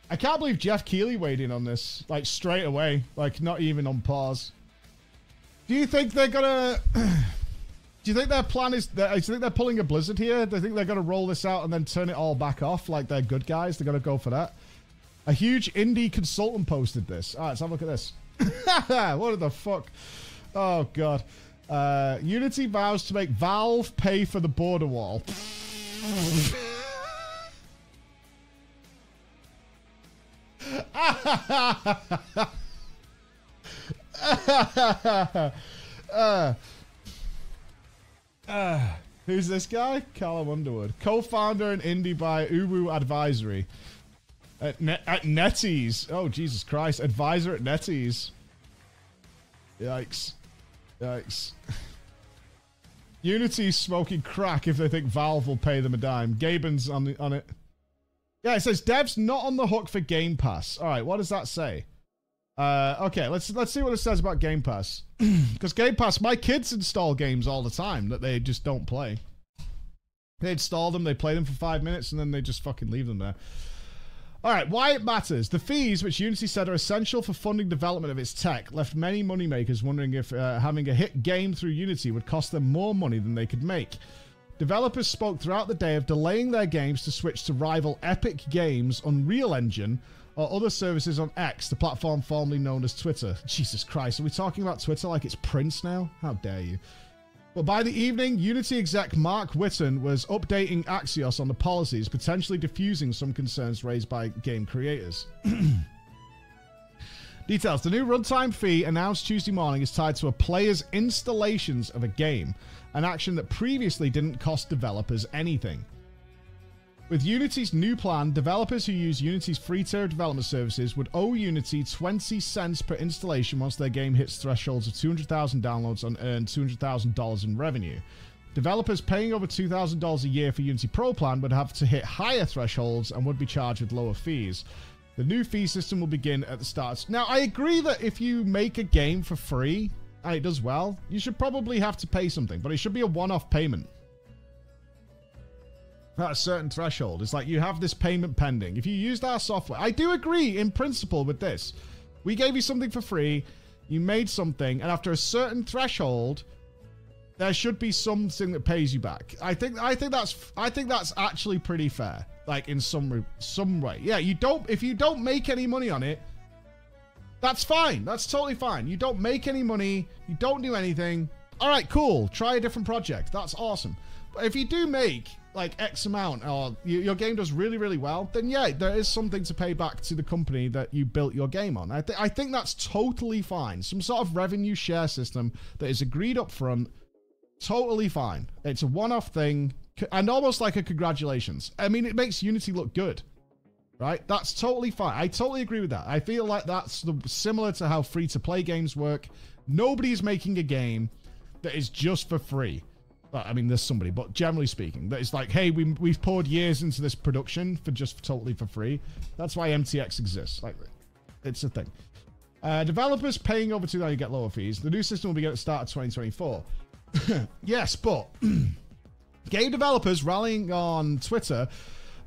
I can't believe Jeff Keighley weighed in on this, like, straight away. Like, not even on pause. Do you think they're gonna... do you think their plan is... do you think they're pulling a Blizzard here? Do you think they're gonna roll this out and then turn it all back off like they're good guys? They're gonna go for that? A huge indie consultant posted this. Alright, let's have a look at this. What the fuck? Oh, God. Unity vows to make Valve pay for the border wall. Who's this guy? Callum Underwood, co-founder and indie by Uwu Advisory at NetEase. Oh, Jesus Christ. Advisor at NetEase. Yikes. Yikes. Unity's smoking crack if they think Valve will pay them a dime. Gaben's on it. Yeah, it says devs not on the hook for Game Pass. All right, what does that say? Okay, let's see what it says about Game Pass. Because Game Pass, my kids install games all the time that they just don't play. They install them, they play them for 5 minutes, and then they just fucking leave them there. All right, why it matters. The fees, which Unity said are essential for funding development of its tech, left many moneymakers wondering if having a hit game through Unity would cost them more money than they could make. Developers spoke throughout the day of delaying their games to switch to rival Epic Games' Unreal Engine or other services on X, the platform formerly known as Twitter. Jesus Christ, are we talking about Twitter like it's Prince now? How dare you? But by the evening, Unity exec Mark Whitten was updating Axios on the policies, potentially diffusing some concerns raised by game creators. Details. The new runtime fee announced Tuesday morning is tied to a player's installations of a game, an action that previously didn't cost developers anything. With Unity's new plan, developers who use Unity's free tier development services would owe Unity 20 cents per installation once their game hits thresholds of 200,000 downloads and earn $200,000 in revenue. Developers paying over $2,000 a year for Unity Pro plan would have to hit higher thresholds and would be charged with lower fees. The new fee system will begin at the start. Now, I agree that if you make a game for free and it does well, you should probably have to pay something, but it should be a one-off payment. At a certain threshold. It's like you have this payment pending. If you used our software, I do agree in principle with this. We gave you something for free, you made something, and after a certain threshold, there should be something that pays you back. I think that's actually pretty fair. Like in some way. Yeah, if you don't make any money on it, that's fine. That's totally fine. You don't make any money, you don't do anything. All right, cool. Try a different project. That's awesome. But if you do make like X amount, or your game does really, really well, then yeah, there is something to pay back to the company that you built your game on. I think that's totally fine. Some sort of revenue share system that is agreed up front, totally fine. It's a one-off thing, and almost like a congratulations. I mean, it makes Unity look good, right? That's totally fine. I totally agree with that. I feel like that's similar to how free-to-play games work. Nobody's making a game that is just for free. Well, I mean, there's somebody, but generally speaking, that it's like, hey, we've poured years into this production for just totally for free. That's why MTX exists. Like, it's a thing. Developers paying over $2,000 get lower fees. The new system will begin at the start of 2024. Yes, but game developers rallying on Twitter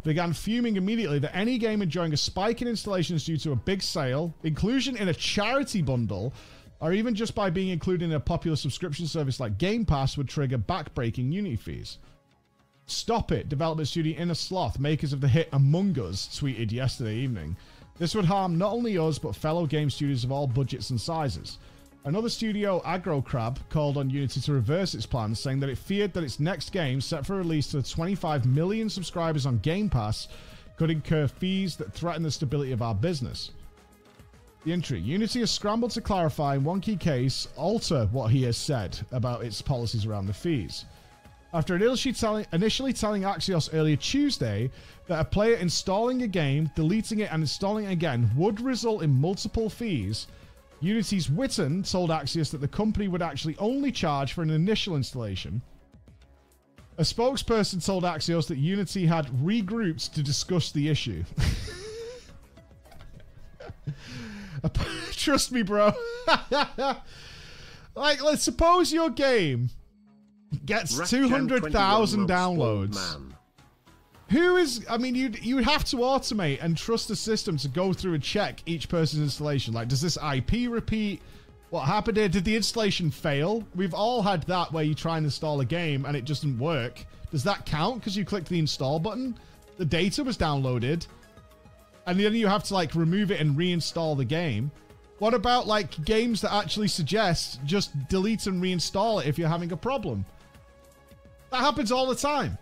began fuming immediately that any game enjoying a spike in installations due to a big sale, inclusion in a charity bundle, or even just by being included in a popular subscription service like Game Pass would trigger backbreaking Unity fees. Stop it, development studio Inner Sloth, makers of the hit Among Us, tweeted yesterday evening. This would harm not only us, but fellow game studios of all budgets and sizes. Another studio, Aggro Crab, called on Unity to reverse its plans, saying that it feared that its next game, set for release to the 25 million subscribers on Game Pass, could incur fees that threaten the stability of our business. The entry. Unity has scrambled to clarify in one key case, alter what he has said about its policies around the fees. After initially telling Axios earlier Tuesday that a player installing a game, deleting it and installing it again would result in multiple fees, Unity's Whitten told Axios that the company would actually only charge for an initial installation. A spokesperson told Axios that Unity had regrouped to discuss the issue. Trust me, bro. Like, let's suppose your game gets 200,000 downloads. Who is, I mean, you would have to automate and trust the system to go through and check each person's installation. Like, does this IP repeat? What happened here? Did the installation fail? We've all had that where you try and install a game and it just didn't work. Does that count because you clicked the install button? The data was downloaded. And then you have to, like, remove it and reinstall the game. What about, like, games that actually suggest just delete and reinstall it if you're having a problem? That happens all the time.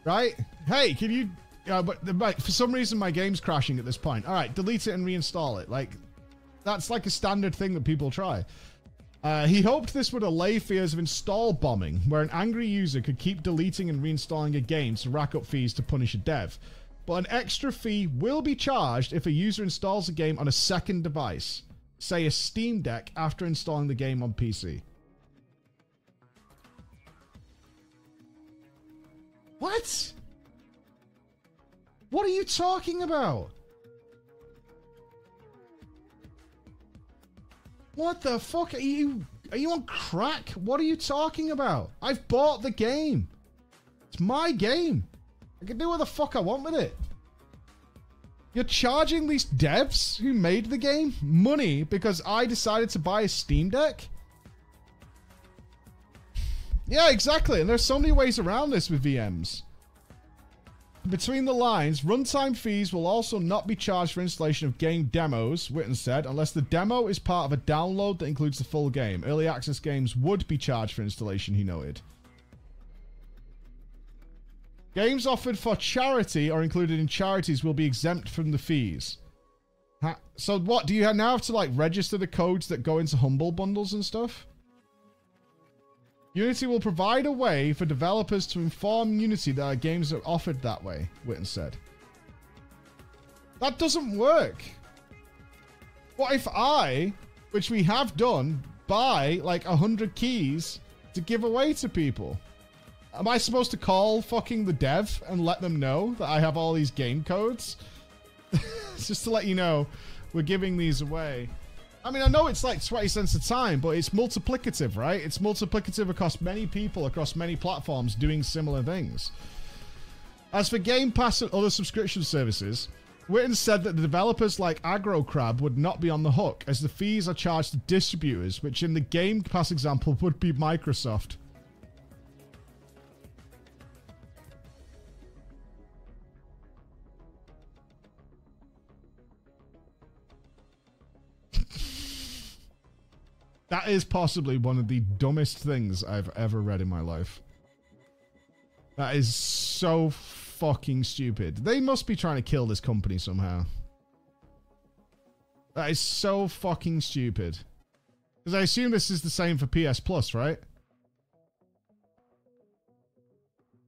Right? Hey, can you... but for some reason, my game's crashing at this point. All right, delete it and reinstall it. Like, that's like a standard thing that people try. He hoped this would allay fears of install bombing, where an angry user could keep deleting and reinstalling a game to rack up fees to punish a dev. But an extra fee will be charged if a user installs a game on a second device, say a Steam Deck, after installing the game on PC. What? What are you talking about? What the fuck? Are you on crack? What are you talking about? I've bought the game. It's my game. I can do what the fuck I want with it. You're charging these devs who made the game money because I decided to buy a Steam Deck? Yeah, exactly. And there's so many ways around this with VMs. between the lines, runtime fees will also not be charged for installation of game demos, Witten said, unless the demo is part of a download that includes the full game. Early access games would be charged for installation, he noted. Games offered for charity or included in charities will be exempt from the fees. So what, do you now have to like register the codes that go into Humble bundles and stuff? Unity will provide a way for developers to inform Unity that our games are offered that way, Witten said. That doesn't work. What if I, which we have done, buy like 100 keys to give away to people? Am I supposed to call fucking the dev and let them know that I have all these game codes? Just to let you know, we're giving these away. I mean, I know it's like 20 cents a time, but it's multiplicative, right? It's multiplicative across many people, across many platforms doing similar things. As for Game Pass and other subscription services, Witten said that the developers like AgroCrab would not be on the hook, as the fees are charged to distributors, which in the Game Pass example would be Microsoft. That is possibly one of the dumbest things I've ever read in my life. That is so fucking stupid. They must be trying to kill this company somehow. That is so fucking stupid. Because I assume this is the same for PS Plus, right?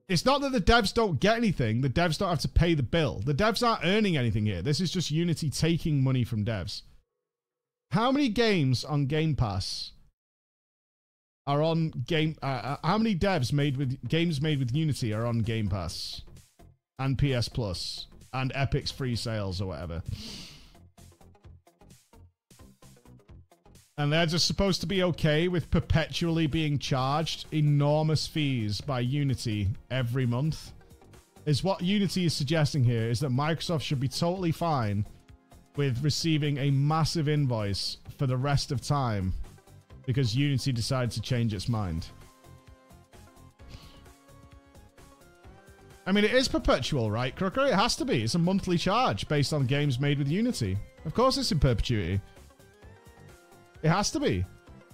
It's not that the devs don't get anything. The devs don't have to pay the bill. The devs aren't earning anything here. This is just Unity taking money from devs. How many games on Game Pass are on Game... how many devs made with... games made with Unity are on Game Pass? And PS Plus? And Epic's free sales or whatever? And they're just supposed to be okay with perpetually being charged enormous fees by Unity every month? Is what Unity is suggesting here is that Microsoft should be totally fine with receiving a massive invoice for the rest of time because Unity decided to change its mind. I mean, it is perpetual, right, Crooker? It has to be. It's a monthly charge based on games made with Unity. Of course it's in perpetuity. It has to be.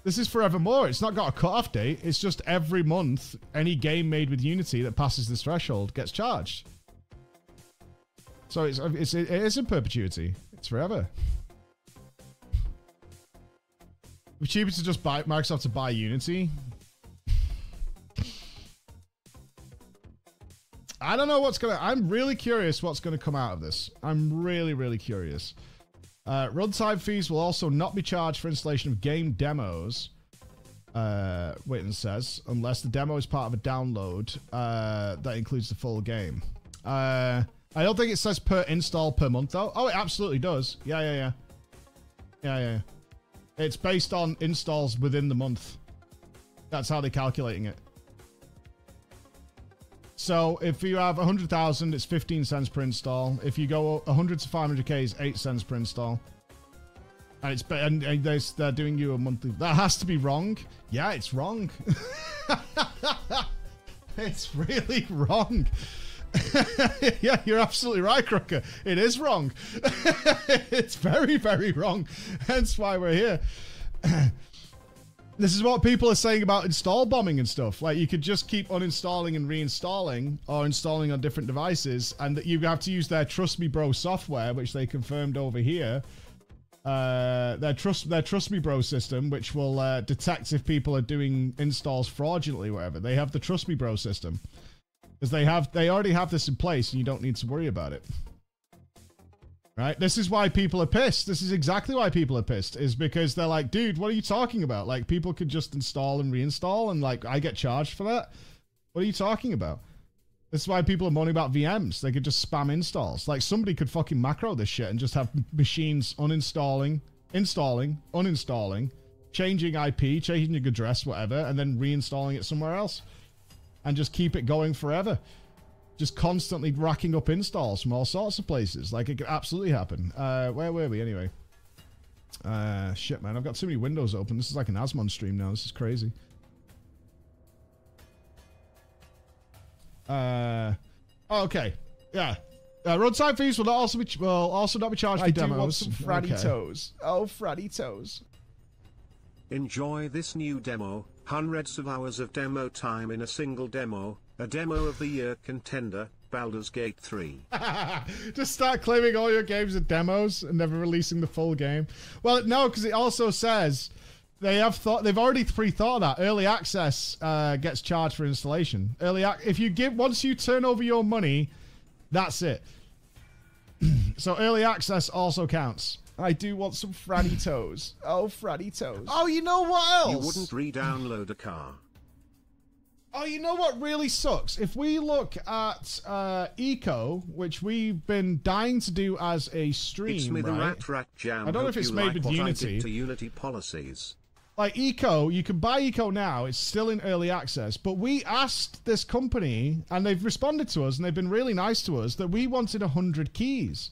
This is forevermore. It's not got a cut-off date. It's just every month, any game made with Unity that passes this threshold gets charged. So it is in perpetuity. It's forever. It's cheaper to just buy Microsoft to buy Unity. I don't know what's gonna... I'm really curious what's gonna come out of this. I'm really, really curious. Runtime fees will also not be charged for installation of game demos. Witten says, unless the demo is part of a download that includes the full game. I don't think it says per install per month, though. Oh, it absolutely does. Yeah. It's based on installs within the month. That's how they're calculating it. So if you have 100,000, it's 15 cents per install. If you go 100 to 500k, it's 8 cents per install. And they're doing you a monthly. That has to be wrong. Yeah, it's wrong. It's really wrong. Yeah, you're absolutely right, Crooker. It is wrong. It's very, very wrong. Hence why we're here. This is what people are saying about install bombing and stuff. Like, you could just keep uninstalling and reinstalling or installing on different devices, and that you have to use their Trust Me Bro software, which they confirmed over here. Their Trust Me Bro system, which will detect if people are doing installs fraudulently or whatever. They have the Trust Me Bro system. Because they already have this in place, and you don't need to worry about it. Right? This is why people are pissed. This is exactly why people are pissed. Is because they're like, dude, what are you talking about? Like, people could just install and reinstall, and like, I get charged for that? What are you talking about? This is why people are moaning about VMs. They could just spam installs. Like, somebody could fucking macro this shit and just have machines uninstalling, installing, uninstalling, changing IP, changing your address, whatever, and then reinstalling it somewhere else. And just keep it going forever. Just constantly racking up installs from all sorts of places. Like, it could absolutely happen. Where were we anyway? Shit, man. I've got too many windows open. This is like an Asmon stream now. This is crazy. Oh, okay. Yeah. Runtime fees will also not be charged for demos. I do want some Fraddy toes. Oh, Fraddy toes. Enjoy this new demo. Hundreds of hours of demo time in a single demo. A demo of the year contender. Baldur's Gate 3. Just start claiming all your games are demos and never releasing the full game. Well, no, because it also says they've already pre-thought that early access gets charged for installation. Once you turn over your money, that's it. So early access also counts. I do want some Fraddy toes. Oh, Fraddy toes. Oh, you know what else? You wouldn't re-download a car. Oh, you know what really sucks? If we look at Eco, which we've been dying to do as a stream, it's me, right? the Rat Jam. I don't know if it's made with Unity. To Unity policies. Like Eco, you can buy Eco now. It's still in early access. But we asked this company, and they've responded to us, and they've been really nice to us, that we wanted 100 keys.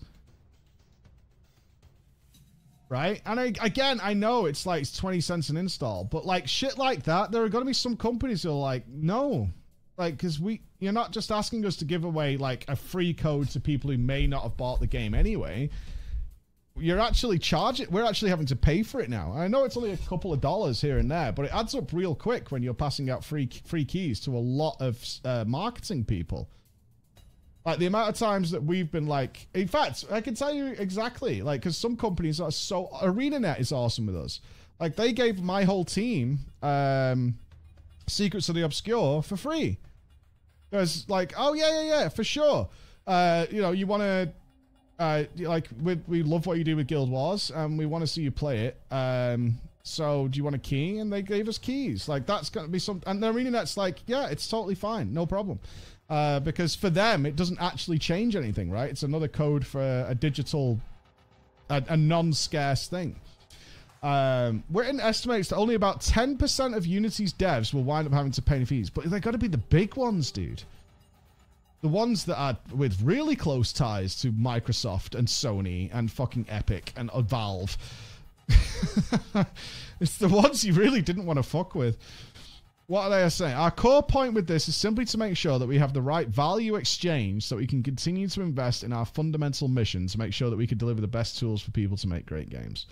Right? And I know it's like 20 cents an install, but like shit like that, there are going to be some companies who are like, no. Like, because you're not just asking us to give away like a free code to people who may not have bought the game anyway. You're actually we're actually having to pay for it now. I know it's only a couple of dollars here and there, but it adds up real quick when you're passing out free keys to a lot of marketing people. Like, the amount of times that we've been like... In fact, I can tell you exactly. Like, because some companies are so... ArenaNet is awesome with us. Like, they gave my whole team Secrets of the Obscure for free. Because, like, oh, yeah, for sure. You know, you want to... like, we love what you do with Guild Wars, and we want to see you play it. So, do you want a key? And they gave us keys. Like, that's going to be some... And the ArenaNet's like, yeah, it's totally fine. No problem. Because for them, it doesn't actually change anything, right? It's another code for a digital, a non-scarce thing. Written estimates that only about 10% of Unity's devs will wind up having to pay fees, but they've got to be the big ones, dude. The ones that are with really close ties to Microsoft and Sony and fucking Epic and Valve. It's the ones you really didn't want to fuck with. What are they saying? Our core point with this is simply to make sure that we have the right value exchange so we can continue to invest in our fundamental mission to make sure that we can deliver the best tools for people to make great games.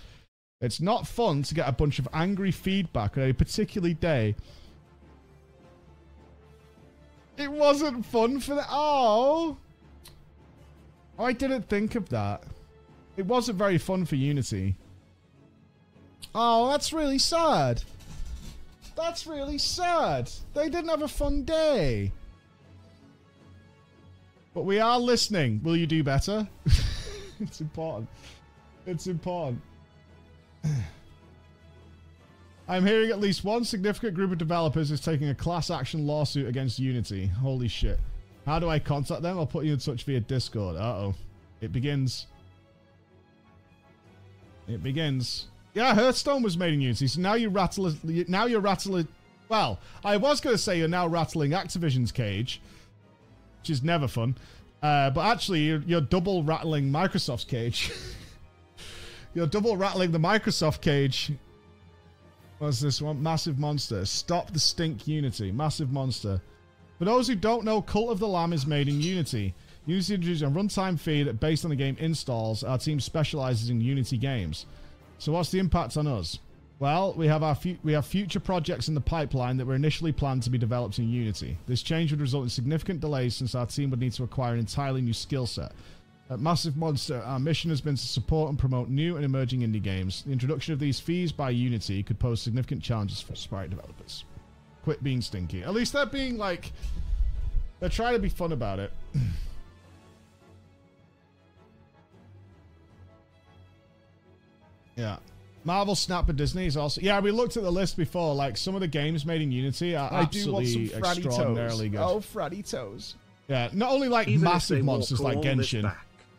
It's not fun to get a bunch of angry feedback on a particular day. It wasn't fun for the... Oh! I didn't think of that. It wasn't very fun for Unity. Oh, that's really sad. That's really sad. They didn't have a fun day. But we are listening. Will you do better? It's important. It's important. I'm hearing at least one significant group of developers is taking a class action lawsuit against Unity. Holy shit. How do I contact them? I'll put you in touch via Discord. Uh-oh. It begins. It begins. Yeah, Hearthstone was made in Unity, so now you're rattling... Well, I was going to say you're now rattling Activision's cage, which is never fun. But actually, you're double rattling Microsoft's cage. You're double rattling the Microsoft cage. What's this one? Massive Monster. Stop the stink, Unity. Massive Monster. For those who don't know, Cult of the Lamb is made in Unity. Unity introduces a runtime fee that, based on the game installs, our team specializes in Unity games. So what's the impact on us? Well, we have future projects in the pipeline that were initially planned to be developed in Unity. This change would result in significant delays since our team would need to acquire an entirely new skill set. At Massive Monster, our mission has been to support and promote new and emerging indie games. The introduction of these fees by Unity could pose significant challenges for aspiring developers. Quit being stinky. At least they're being like... They're trying to be fun about it. Yeah. Marvel, Snap, and Disney is also... Yeah, we looked at the list before. Like, some of the games made in Unity are absolutely extraordinarily good. Oh, Fraddy toes. Yeah, not only like Even massive monsters like Genshin.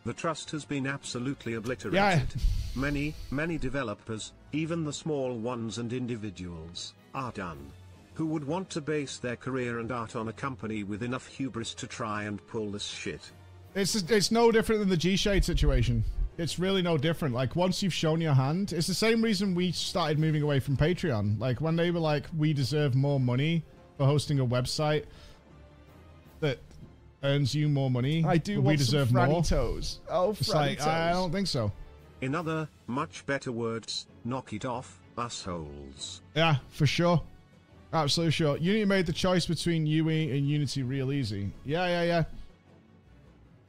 The trust has been absolutely obliterated. Yeah. Many developers, even the small ones and individuals, are done. Who would want to base their career and art on a company with enough hubris to try and pull this shit? It's no different than the G-Shade situation. It's really no different. Like, once you've shown your hand, it's the same reason we started moving away from Patreon. Like, when they were like, we deserve more money for hosting a website that earns you more money. I do we want deserve some more. franny toes. Oh, It's franny like, toes. I don't think so. In other, much better words, knock it off, assholes. Yeah, for sure. Absolutely sure. Unity made the choice between UE and Unity real easy. Yeah.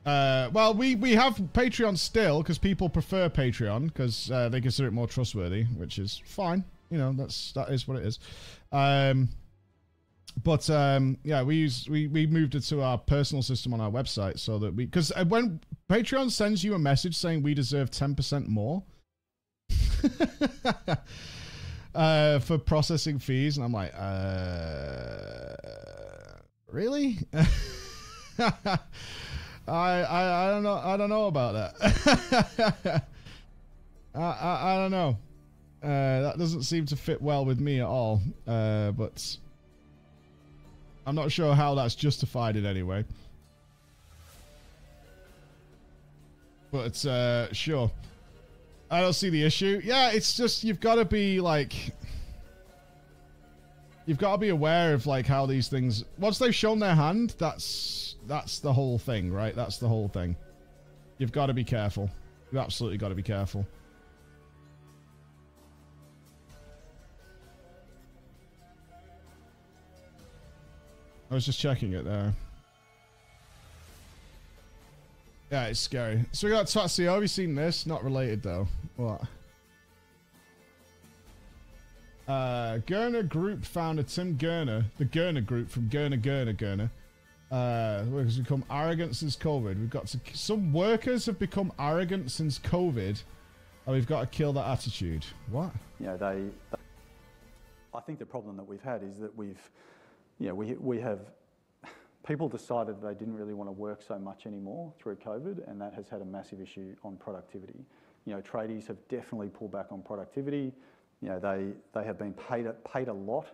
Well, we have Patreon still because people prefer Patreon because they consider it more trustworthy, which is fine. You know, that is what it is. But yeah, we moved it to our personal system on our website so that because when Patreon sends you a message saying we deserve 10% more for processing fees, and I'm like, really? I don't know about that. I don't know. That doesn't seem to fit well with me at all. But I'm not sure how that's justified in any way. But sure. I don't see the issue. Yeah, it's just you've got to be like, you've got to be aware of like how these things. Once they've shown their hand, that's the whole thing, right? That's the whole thing. You've got to be careful. You've absolutely got to be careful. I was just checking it there. Yeah, it's scary. So we got Tatsuya. Have you seen this? Not related though. What? Gurner Group founder Tim Gurner, the Gurner Group from Gurner, has become arrogant since COVID. We've got to, some workers have become arrogant since COVID, and we've got to kill that attitude. What? You know, I think the problem that we've had is that we have people decided they didn't really want to work so much anymore through COVID, and that has had a massive issue on productivity. You know, tradies have definitely pulled back on productivity. You know, they have been paid a lot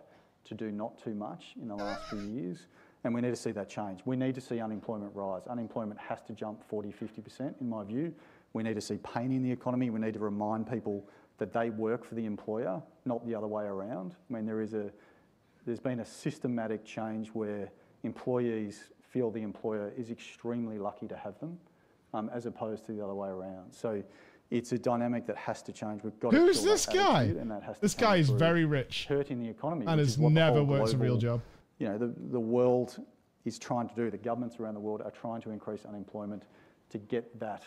to do not too much in the last few years, and we need to see that change. We need to see unemployment rise. Unemployment has to jump 40–50% in my view. We need to see pain in the economy. We need to remind people that they work for the employer, not the other way around. I mean, there's been a systematic change where employees feel the employer is extremely lucky to have them, as opposed to the other way around. So it's a dynamic that has to change. We've got Who's to this guy? And that has This to guy is through very rich hurting the economy, and has never worked a real job. You know, the world is trying to do. The governments around the world are trying to increase unemployment to get that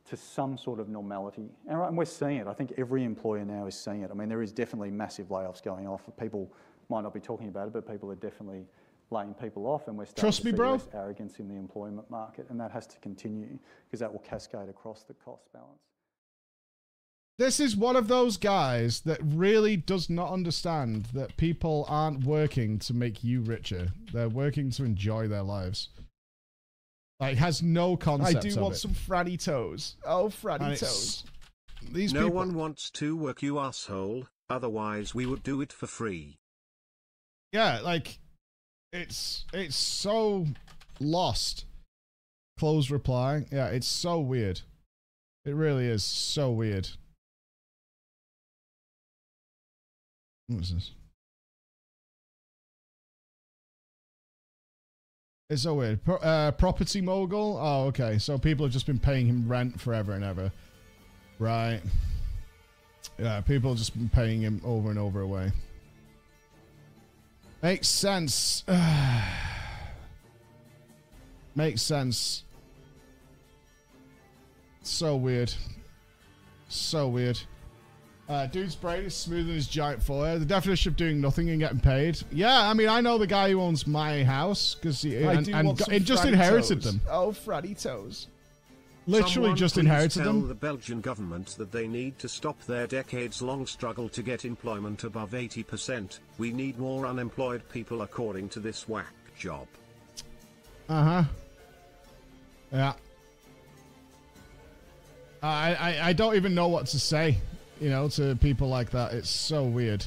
to some sort of normality. And we're seeing it. I think every employer now is seeing it. I mean, there is definitely massive layoffs going off. People might not be talking about it, but people are definitely laying people off, and we're starting to see less arrogance in the employment market, and that has to continue because that will cascade across the cost balance. This is one of those guys that really does not understand that people aren't working to make you richer. They're working to enjoy their lives. Like, has no concept of it. I do want some franny toes. Oh, franny toes. These no people, one wants to work, you asshole. Otherwise we would do it for free. yeah, like, it's so lost. Close reply. Yeah, it's so weird. It really is so weird. What is this? It's so weird. Property mogul? Oh, okay. So people have just been paying him rent forever and ever. Right. Yeah, people have just been paying him over and over away. Makes sense. Makes sense. So weird. So weird. Dude's brain is smoothing his giant forehead. The definition of doing nothing and getting paid. Yeah, I mean, I know the guy who owns my house because he just inherited them. Oh, franny toes. Literally Someone just please inherited tell them. the Belgian government that they need to stop their decades-long struggle to get employment above 80%. We need more unemployed people according to this whack job. Uh-huh. Yeah. I don't even know what to say, you know, to people like that. It's so weird.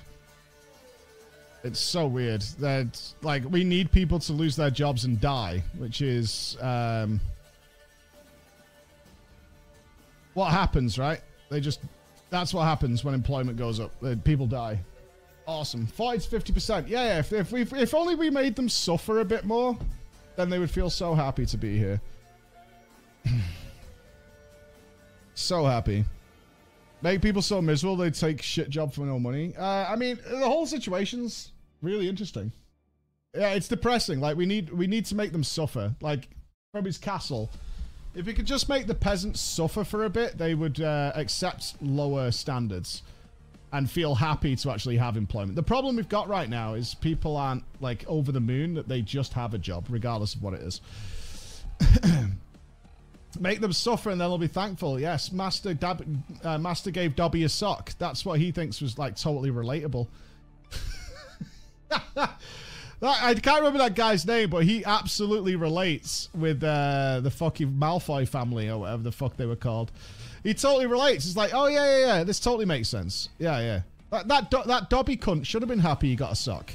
It's so weird. That, like, we need people to lose their jobs and die, which is what happens, right? That's what happens when employment goes up. People die. Awesome. 40 to 50%. Yeah, if only we made them suffer a bit more, then they would feel so happy to be here. So happy. Make people so miserable they take shit job for no money. I mean, the whole situation's really interesting. Yeah, it's depressing. Like, we need to make them suffer. Like, from his castle. If we could just make the peasants suffer for a bit, they would accept lower standards and feel happy to actually have employment. The problem we've got right now is people aren't, like, over the moon that they just have a job, regardless of what it is. Make them suffer and then they'll be thankful. Yes, Master gave Dobby a sock. That's what he thinks was, like, totally relatable. I can't remember that guy's name, but he absolutely relates with the fucking Malfoy family or whatever the fuck they were called. He totally relates. It's like, oh yeah, this totally makes sense. Yeah. That Dobby cunt should have been happy he got a sock,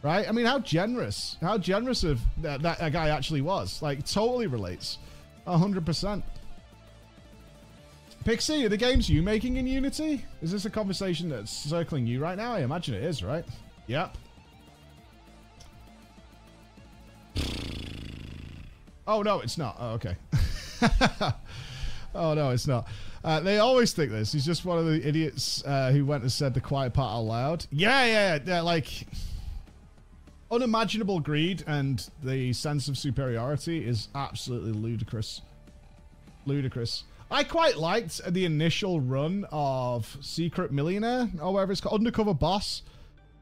right? I mean, how generous of that guy actually was. Like, totally relates, 100%. Pixie, are the games you making in Unity? Is this a conversation that's circling you right now? I imagine it is, right? Yep. Oh, no, it's not. Oh, okay. Oh, no, it's not. They always think this. He's just one of the idiots who went and said the quiet part out loud. Yeah, like, unimaginable greed and the sense of superiority is absolutely ludicrous. Ludicrous. I quite liked the initial run of Secret Millionaire, or whatever it's called, Undercover Boss,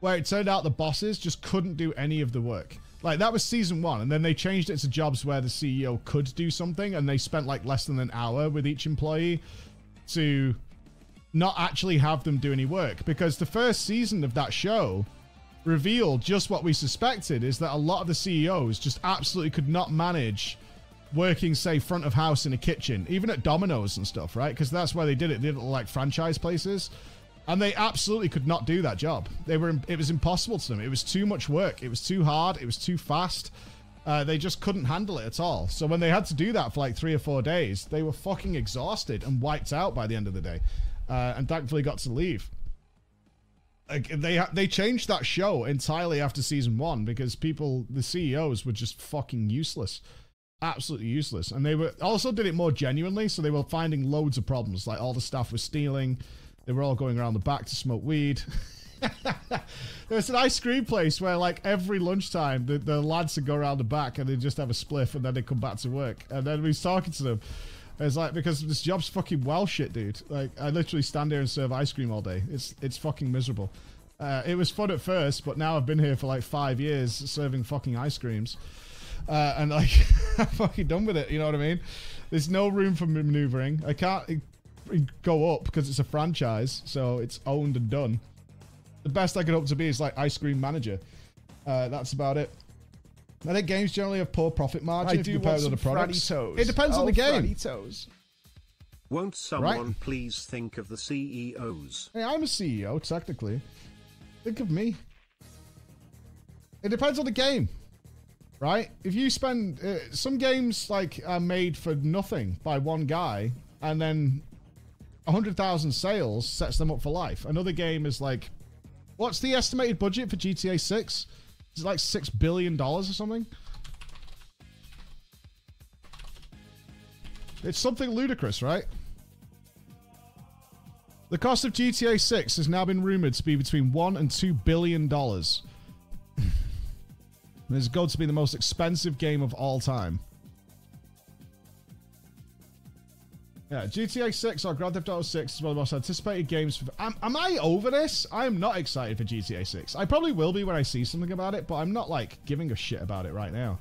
where it turned out the bosses just couldn't do any of the work. Like, that was season 1, and then they changed it to jobs where the CEO could do something, and they spent, like, less than an hour with each employee to not actually have them do any work. Because the first season of that show revealed just what we suspected, is that a lot of the CEOs just absolutely could not manage working, say, front of house in a kitchen, even at Domino's and stuff, right? Because that's where they did it. They did it like franchise places. And they absolutely could not do that job. It was impossible to them. It was too much work. It was too hard. It was too fast. They just couldn't handle it at all. So when they had to do that for like 3 or 4 days, they were fucking exhausted and wiped out by the end of the day. And thankfully got to leave. Like, they changed that show entirely after season 1 because the CEOs were just fucking useless. Absolutely useless. And they also did it more genuinely. So they were finding loads of problems. Like, all the staff was stealing. They were all going around the back to smoke weed. There's an ice cream place where, like, every lunchtime, the lads would go around the back and they'd just have a spliff and then they'd come back to work. And then we was talking to them. It's like, because this job's fucking well shit, dude. Like, I literally stand here and serve ice cream all day. It's fucking miserable. It was fun at first, but now I've been here for, like, 5 years serving fucking ice creams. And, like, I'm fucking done with it, you know what I mean? There's no room for maneuvering. I can't go up because it's a franchise, so it's owned and done. The best I could hope to be is like ice cream manager. That's about it. I think games generally have poor profit margin if you compare with other products. It depends on the game. Won't someone please think of the CEOs? Hey, I'm a CEO, technically. Think of me. It depends on the game, right? If you spend... some games like are made for nothing by one guy, and then 100,000 sales sets them up for life. Another game is like... What's the estimated budget for GTA 6? Is it like $6 billion or something? It's something ludicrous, right? The cost of GTA 6 has now been rumored to be between $1 and $2 billion. It's going to be the most expensive game of all time. Yeah, GTA 6 or Grand Theft Auto 6 is one of the most anticipated games. Am I over this? I am not excited for GTA 6. I probably will be when I see something about it, but I'm not, like, giving a shit about it right now.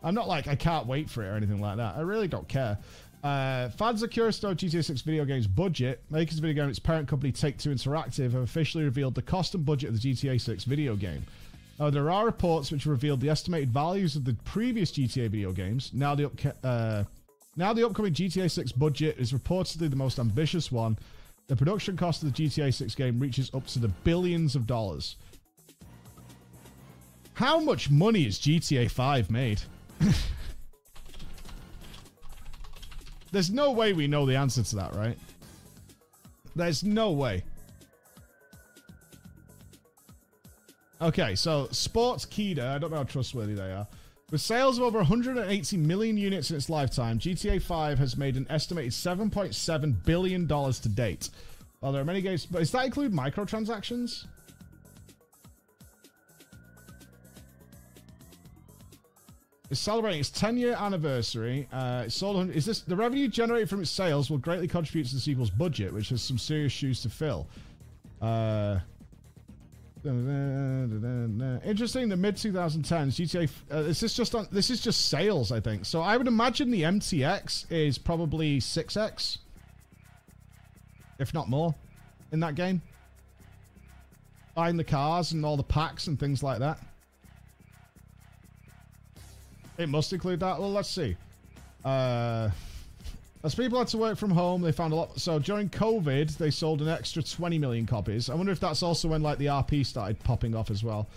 I'm not like, I can't wait for it or anything like that. I really don't care. Fans are curious about GTA 6 video game's budget. Makers of the video game, its parent company Take-Two Interactive, have officially revealed the cost and budget of the GTA 6 video game. There are reports which revealed the estimated values of the previous GTA video games. Now the upcoming GTA 6 budget is reportedly the most ambitious one. The production cost of the GTA 6 game reaches up to the billions of dollars. How much money has GTA 5 made? There's no way we know the answer to that, right? There's no way. Okay, so Sports Kida, I don't know how trustworthy they are. With sales of over 180 million units in its lifetime, GTA 5 has made an estimated $7.7 billion to date. While there are many games, but does that include microtransactions? It's celebrating its 10-year anniversary. It sold. Is this the revenue generated from its sales will greatly contribute to the sequel's budget, which has some serious shoes to fill. Interesting. The mid 2010s GTA. This is just sales, I think. So I would imagine the MTX is probably 6x, if not more, in that game. Buying the cars and all the packs and things like that. It must include that. Well, let's see. As people had to work from home, they found a lot. So during COVID, they sold an extra 20 million copies. I wonder if that's also when like the RP started popping off as well.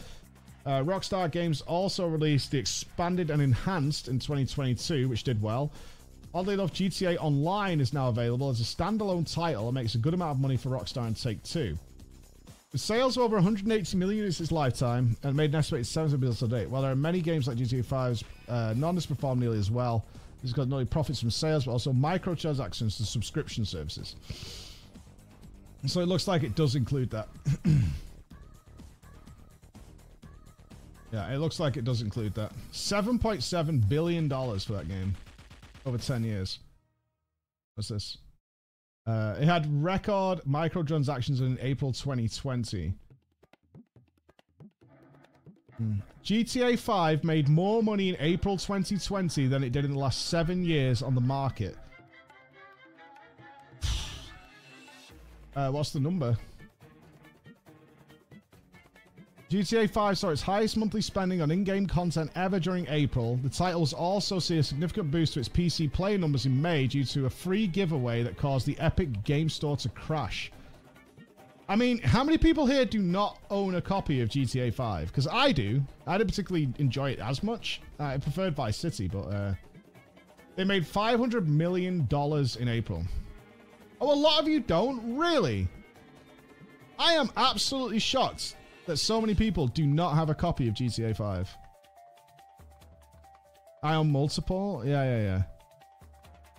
Rockstar Games also released the expanded and enhanced in 2022, which did well. Oddly enough, GTA Online is now available as a standalone title and makes a good amount of money for Rockstar and Take-Two. With sales of over 180 million in its lifetime and made an estimated 7 billion to date. While there are many games like GTA 5's, none has performed nearly as well. It's got not only profits from sales, but also microtransactions to subscription services. So it looks like it does include that. Yeah, it looks like it does include that. $7.7 billion for that game. Over 10 years. What's this? It had record microtransactions in April 2020. GTA 5 made more money in April 2020 than it did in the last 7 years on the market. What's the number? GTA 5 saw its highest monthly spending on in-game content ever during April. The titles also see a significant boost to its PC player numbers in May due to a free giveaway that caused the Epic Game Store to crash. I mean, how many people here do not own a copy of GTA 5? Because I do. I didn't particularly enjoy it as much. I preferred Vice City, but they made $500 million in April. Oh, a lot of you don't? Really? I am absolutely shocked that so many people do not have a copy of GTA 5. I own multiple? Yeah.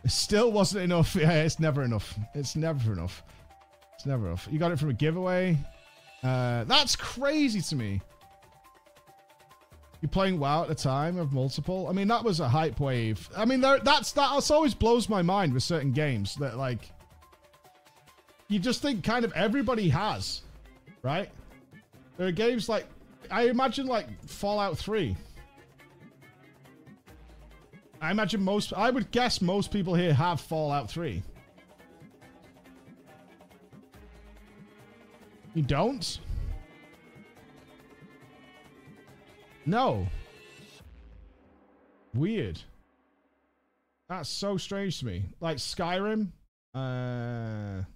It still wasn't enough. Yeah, it's never enough. It's never enough. It's never enough. You got it from a giveaway? That's crazy to me. You're playing WoW at the time of multiple? I mean, that was a hype wave. I mean, that always blows my mind with certain games that, like, you just think kind of everybody has, right? There are games like, I imagine like Fallout 3. I would guess most people here have Fallout 3. You don't? No. Weird. That's so strange to me. Like Skyrim. Don't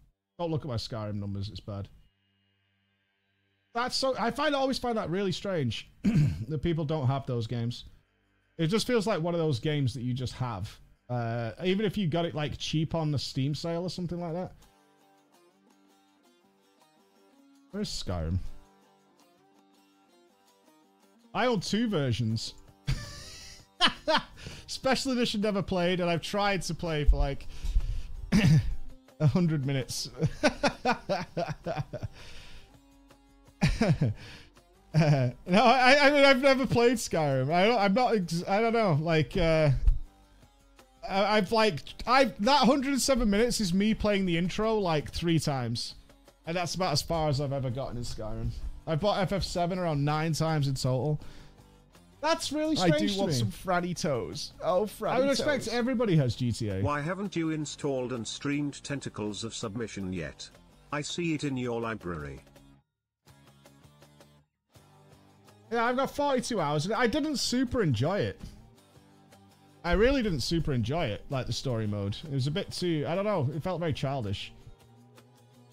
look at my Skyrim numbers, it's bad. That's so, I always find that really strange that people don't have those games. It just feels like one of those games that you just have. Even if you got it like cheap on the Steam sale or something like that. Where's Skyrim? I own 2 versions. Special edition never played, and I've tried to play for like 100 minutes. No, I mean, I've never played Skyrim. I don't know. Like, that 107 minutes is me playing the intro like 3 times. And that's about as far as I've ever gotten in Skyrim. I've bought FF7 around 9 times in total. That's really strange to me. I do want some Franny Toes. Oh, Franny Toes. I would expect everybody has GTA. Why haven't you installed and streamed Tentacles of Submission yet? I see it in your library. Yeah, I've got 42 hours. I didn't super enjoy it. I really didn't super enjoy it, like the story mode. It was a bit too, I don't know, it felt very childish.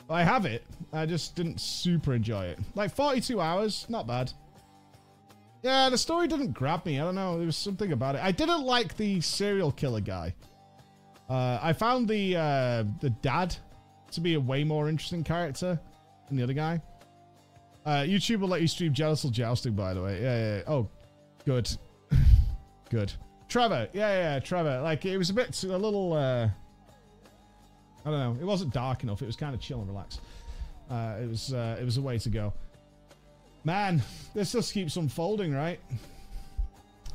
I have it, I just didn't super enjoy it. Like 42 hours, not bad. Yeah, the story didn't grab me, I don't know, there was something about it. I didn't like the serial killer guy. I found the dad to be a way more interesting character than the other guy. YouTube will let you stream genital jousting, by the way. Yeah. Oh, good. good. Trevor, yeah, Trevor. Like, it was a little, I don't know. It wasn't dark enough. It was kind of chill and relaxed. It was a way to go. Man, this just keeps unfolding, right?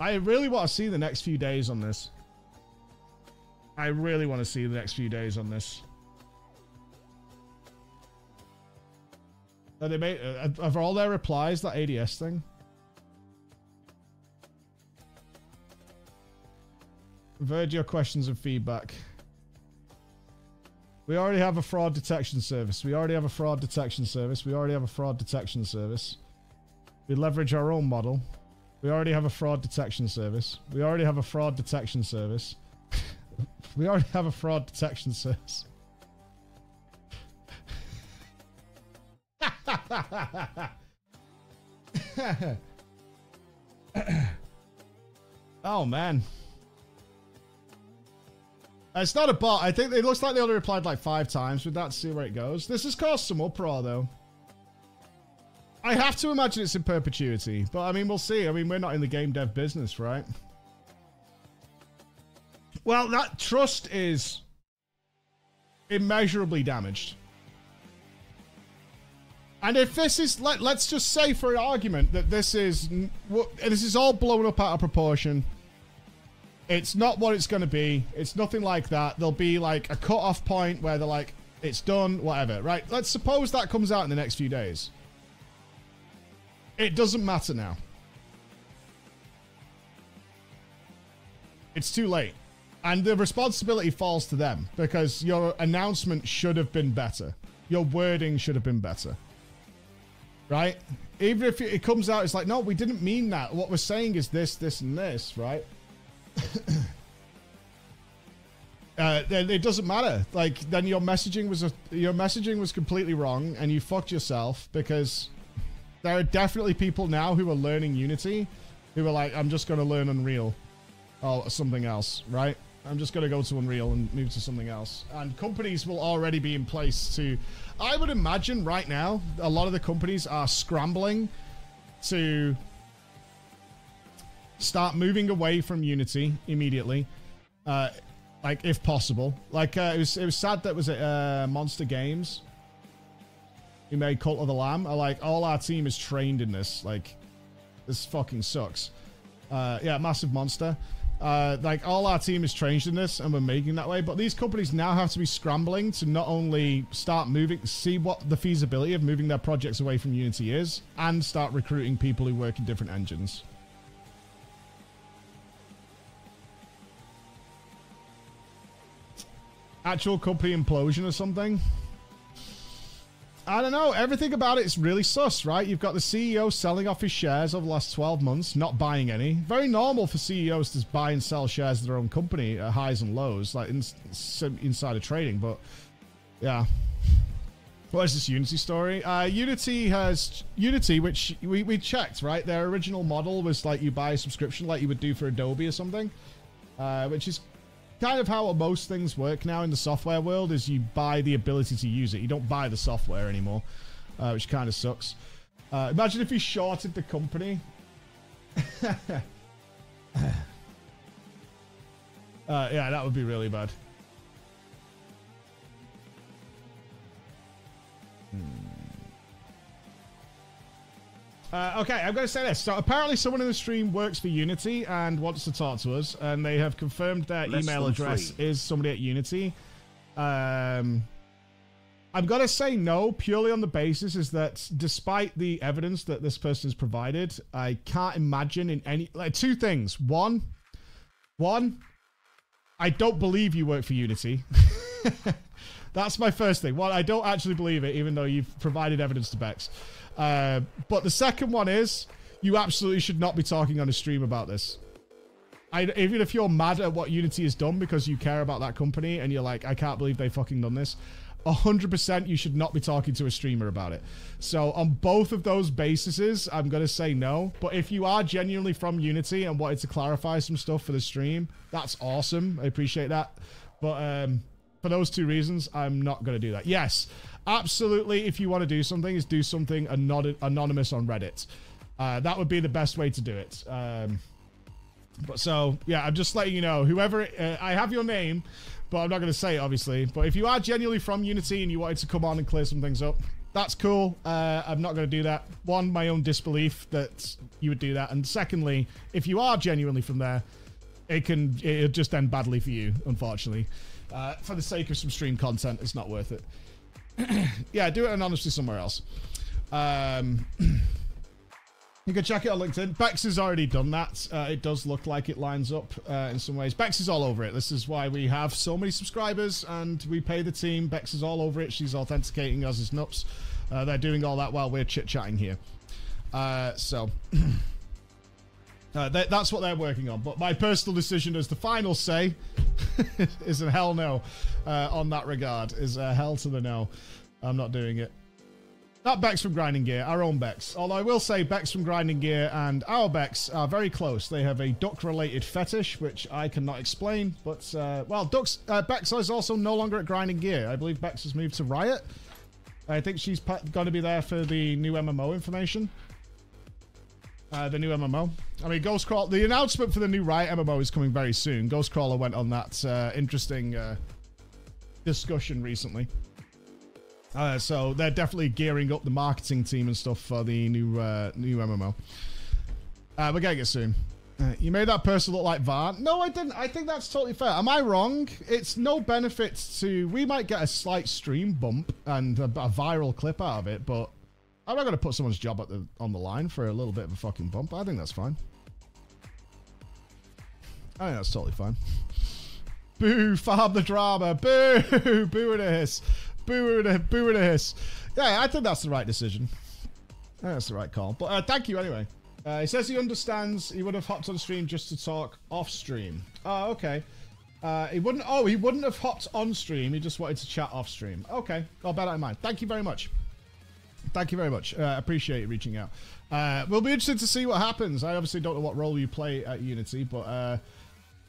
I really want to see the next few days on this. I really want to see the next few days on this. Are they made, have all their replies that ADS thing? Convert your questions and feedback. We already have a fraud detection service. We already have a fraud detection service. We already have a fraud detection service. We leverage our own model. We already have a fraud detection service. We already have a fraud detection service. We already have a fraud detection service. Oh, man. It's not a bot. I think it looks like they only replied like 5 times. With that, see where it goes. This has caused some uproar, though. I have to imagine it's in perpetuity, but I mean, we'll see. I mean, we're not in the game dev business, right? Well, that trust is immeasurably damaged. And if this is, let's just say for an argument that this is all blown up out of proportion. It's not what it's going to be. It's nothing like that. There'll be like a cut-off point where they're like, it's done, whatever, right? Let's suppose that comes out in the next few days. It doesn't matter now. It's too late. And the responsibility falls to them because your announcement should have been better. Your wording should have been better. Right? Even if it comes out, it's like, no, we didn't mean that. What we're saying is this, this, and this, right? It doesn't matter. Like, then your messaging was completely wrong and you fucked yourself because there are definitely people now who are learning Unity who are like, I'm just going to learn Unreal or something else, right? I'm just going to go to Unreal and move to something else. And companies will already be in place to... I would imagine right now, a lot of the companies are scrambling to start moving away from Unity immediately. Like, if possible. Like, it was sad that was at Monster Games who made Cult of the Lamb are like, all our team is trained in this. Like, this fucking sucks. Yeah, Massive Monster. Like, all our team is trained in this and we're making that way. But these companies now have to be scrambling to not only start moving, see what the feasibility of moving their projects away from Unity is, and start recruiting people who work in different engines. Actual company implosion or something? I don't know. Everything about it is really sus, right? You've got the CEO selling off his shares over the last 12 months, not buying any. Very normal for CEOs to buy and sell shares of their own company at highs and lows, like insider trading, but yeah. What is this Unity story? Unity, which we checked, right? Their original model was like you buy a subscription like you would do for Adobe or something, which is kind of how most things work now in the software world, is you buy the ability to use it. You don't buy the software anymore, which kind of sucks. Imagine if you shorted the company. Yeah, that would be really bad. Okay, I'm going to say this. So apparently someone in the stream works for Unity and wants to talk to us, and they have confirmed their email address is somebody at Unity. I'm going to say no, purely on the basis is that despite the evidence that this person has provided, I can't imagine in any... Like, 2 things. One, I don't believe you work for Unity. That's my first thing. One, I don't actually believe it, even though you've provided evidence to Bex. But the second one is, you absolutely should not be talking on a stream about this. Even if you're mad at what Unity has done because you care about that company and you're like, I can't believe they fucking done this, 100% you should not be talking to a streamer about it. So on both of those bases, I'm going to say no. But if you are genuinely from Unity and wanted to clarify some stuff for the stream, that's awesome. I appreciate that. But for those 2 reasons, I'm not going to do that. Yes, absolutely, if you want to do something, is do something anonymous on Reddit. That would be the best way to do it. But so, yeah, I'm just letting you know, whoever, I have your name, but I'm not going to say it, obviously. But if you are genuinely from Unity and you wanted to come on and clear some things up, that's cool. I'm not going to do that. One, my own disbelief that you would do that. And secondly, if you are genuinely from there, it'll just end badly for you, unfortunately. For the sake of some stream content, it's not worth it. Yeah, do it anonymously somewhere else. You can check it on LinkedIn. Bex has already done that. It does look like it lines up in some ways. Bex is all over it. This is why we have so many subscribers and we pay the team. Bex is all over it. She's authenticating us as nuts. They're doing all that while we're chit-chatting here. That's what they're working on. But my personal decision as the final say is a hell no on that regard. Is a hell to the no. I'm not doing it. Not Bex from Grinding Gear, our own Bex. Although I will say Bex from Grinding Gear and our Bex are very close. They have a duck-related fetish, which I cannot explain. But, well, Bex is also no longer at Grinding Gear. I believe Bex has moved to Riot. I think she's going to be there for the new MMO information. The new MMO. I mean, Ghostcrawler, the announcement for the new Riot MMO is coming very soon. Ghostcrawler went on that interesting discussion recently. So they're definitely gearing up the marketing team and stuff for the new MMO. We're getting it soon. You made that person look like Varn. No, I didn't. I think that's totally fair. Am I wrong? It's no benefit to... We might get a slight stream bump and a viral clip out of it, but I'm not going to put someone's job on the line for a little bit of a fucking bump. I think that's fine. I think that's totally fine. Boo, farm the drama. Boo, boo and a hiss. Boo and a hiss. Yeah, I think that's the right decision. I think that's the right call. But thank you anyway. He says he understands. He would have hopped on stream just to talk off stream. Oh, okay. He wouldn't have hopped on stream. He just wanted to chat off stream. Okay, I'll bear that in mind. Thank you very much. Thank you very much. Appreciate you reaching out. We'll be interested to see what happens. I obviously don't know what role you play at Unity, but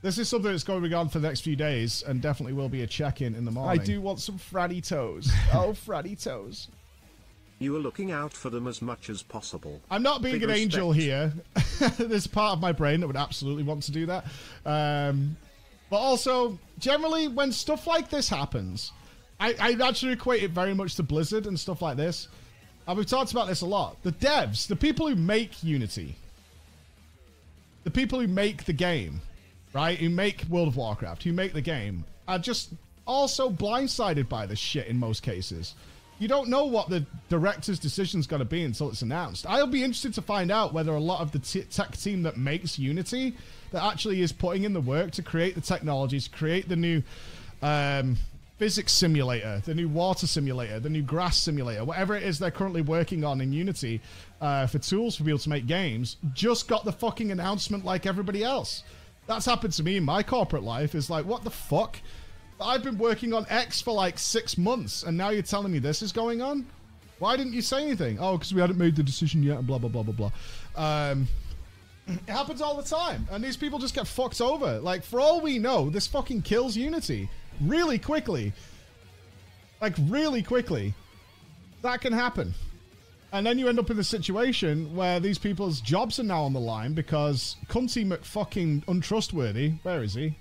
this is something that's going to be on for the next few days and definitely will be a check-in in the morning. I do want some fratty toes. Oh, fratty toes. You are looking out for them as much as possible. I'm not being an angel here. There's part of my brain that would absolutely want to do that. But also, generally, when stuff like this happens, I actually equate it very much to Blizzard and stuff like this. And we've talked about this a lot. The devs, the people who make Unity, the people who make the game, right, who make World of Warcraft, who make the game, are just also blindsided by this shit in most cases. You don't know what the director's decision's going to be until it's announced. I'll be interested to find out whether a lot of the tech team that makes Unity, that actually is putting in the work to create the technologies, create the new physics simulator, the new water simulator, the new grass simulator, whatever it is they're currently working on in Unity for tools for people to make games, just got the fucking announcement like everybody else. That's happened to me in my corporate life. Is like, what the fuck? I've been working on X for like 6 months, and now you're telling me this is going on? Why didn't you say anything? Oh, because we hadn't made the decision yet, and blah, blah, blah, blah, blah. It happens all the time, and these people just get fucked over. Like, for all we know, this fucking kills Unity. Really quickly. Like, really quickly. That can happen. And then you end up in a situation where these people's jobs are now on the line because Cunty McFucking Untrustworthy, where is he?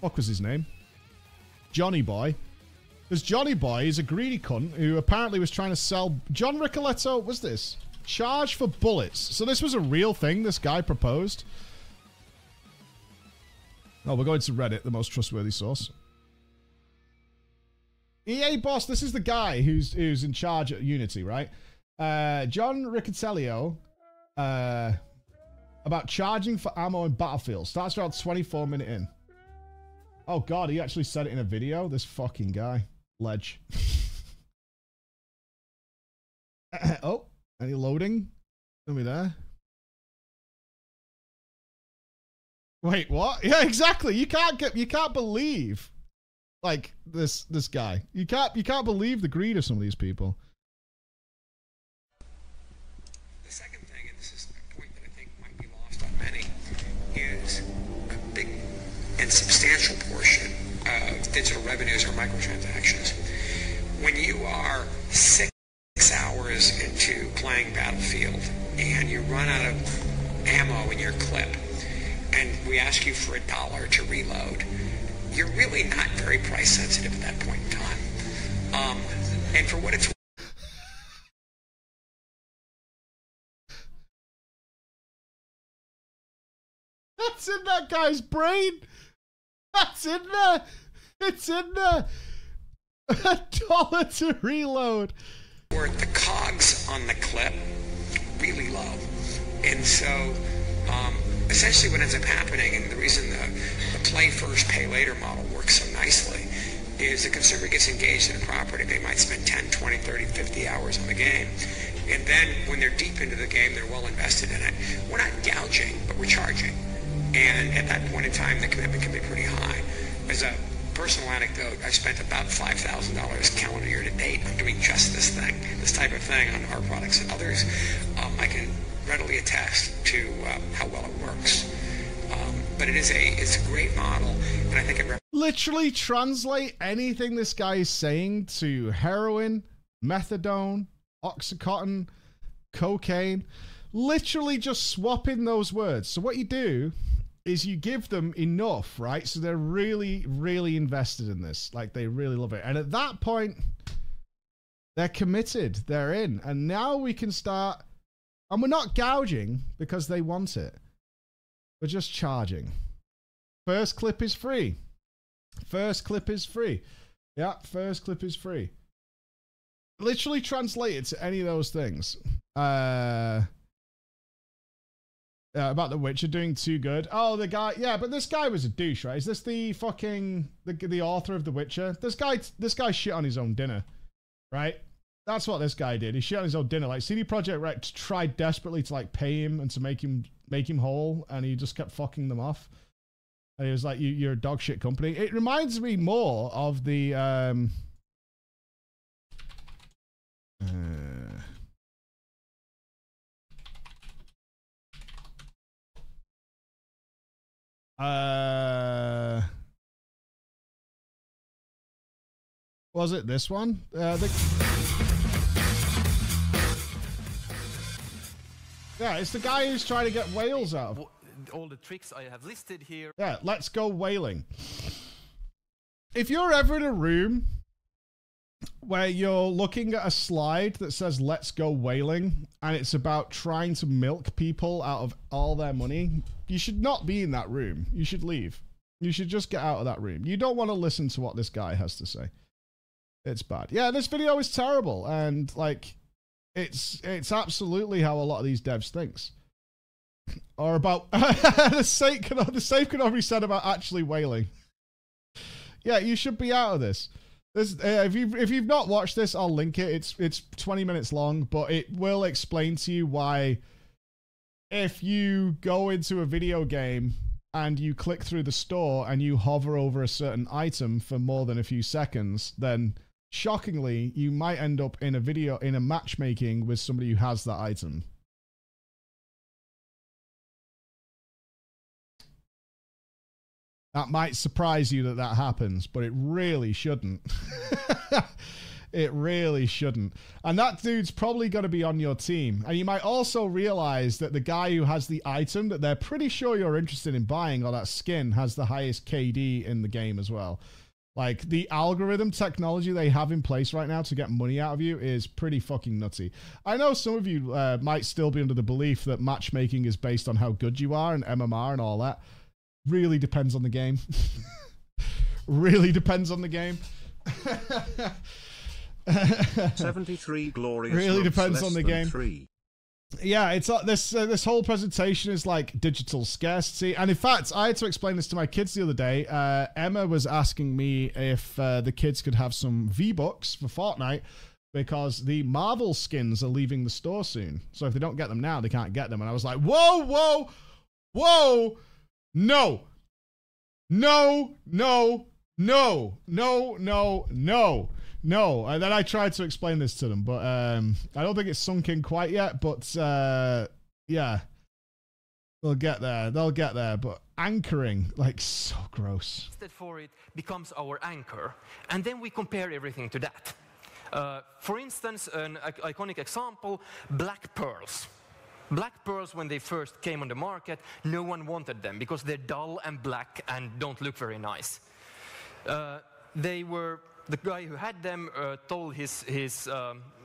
What was his name? Johnny Boy. Because Johnny Boy is a greedy cunt who apparently was trying to sell... John Ricoletto, was this? Charge for bullets. So this was a real thing this guy proposed. Oh, we're going to Reddit, the most trustworthy source. EA boss, this is the guy who's in charge at Unity, right? John Riccatello, about charging for ammo in Battlefield. Starts around 24 minutes in. Oh god, he actually said it in a video? This fucking guy. Ledge. Oh, any loading? Are we there? Wait, what? Yeah, exactly. You can't believe like this guy. You can't believe the greed of some of these people. The second thing, and this is a point that I think might be lost on many, is a big and substantial portion of digital revenues are microtransactions. When you are 6 hours into playing Battlefield and you run out of ammo in your clip, and we ask you for $1 to reload, you're really not very price sensitive at that point in time. And for what it's That's in that guy's brain. That's in there. It's in there. $1 to reload. Or the cogs on the clip really low. And so essentially what ends up happening, and the reason the play first, pay later model works so nicely, is the consumer gets engaged in a property. They might spend 10, 20, 30, 50 hours on the game. And then when they're deep into the game, they're well invested in it. We're not gouging, but we're charging. And at that point in time, the commitment can be pretty high. As a personal anecdote, I spent about $5,000 calendar year to date on doing just this thing, this type of thing on our products and others. I can readily attest to how well it works. But it's a great model, and I think it literally translate anything this guy is saying to heroin, methadone, Oxycontin, cocaine. Literally just swap in those words. So what you do is you give them enough, right? So they're really, really invested in this. Like, they really love it. And at that point, they're committed. They're in. And now we can start. And we're not gouging because they want it. We're just charging. First clip is free. First clip is free. Yeah, first clip is free. Literally translate it to any of those things. About The Witcher doing too good. Oh, the guy. Yeah, but this guy was a douche, right? Is this the fucking the author of The Witcher? This guy shit on his own dinner, right? That's what this guy did. He shit on his own dinner. Like, CD Projekt Red tried desperately to like pay him and to make him whole, and he just kept fucking them off. And he was like, "You're a dog shit company." It reminds me more of the was it this one? Yeah, it's the guy who's trying to get whales out of. All the tricks I have listed here. Yeah, let's go whaling. If you're ever in a room where you're looking at a slide that says "Let's go whaling" and it's about trying to milk people out of all their money, you should not be in that room. You should leave. You should just get out of that room. You don't want to listen to what this guy has to say. It's bad. Yeah, this video is terrible, and like, it's absolutely how a lot of these devs thinks. Or about the same can be said about actually whaling. Yeah, you should be out of this. This if you've not watched this, I'll link it. It's 20 minutes long, but it will explain to you why if you go into a video game and you click through the store and you hover over a certain item for more than a few seconds, then shockingly, you might end up in a matchmaking with somebody who has that item. That might surprise you that that happens, but it really shouldn't. It really shouldn't. And that dude's probably going to be on your team. And you might also realize that the guy who has the item that they're pretty sure you're interested in buying, or that skin, has the highest KD in the game as well. Like, the algorithm technology they have in place right now to get money out of you is pretty fucking nutty. I know some of you might still be under the belief that matchmaking is based on how good you are and MMR and all that. Really depends on the game. Really depends on the game. 73 glorious. Really depends on the game. 3. Yeah, it's this whole presentation is like digital scarcity, and in fact, I had to explain this to my kids the other day. Emma was asking me if the kids could have some V-Bucks for Fortnite because the Marvel skins are leaving the store soon. So if they don't get them now, they can't get them. And I was like, whoa, whoa, whoa. No, no, no, no, no, no, no, no. And then I tried to explain this to them, but I don't think it's sunk in quite yet. But yeah, they'll get there. They'll get there. But anchoring, like, so gross. For it becomes our anchor, and then we compare everything to that. For instance, an iconic example: black pearls. Black pearls, when they first came on the market, no one wanted them because they're dull and black and don't look very nice. The guy who had them told his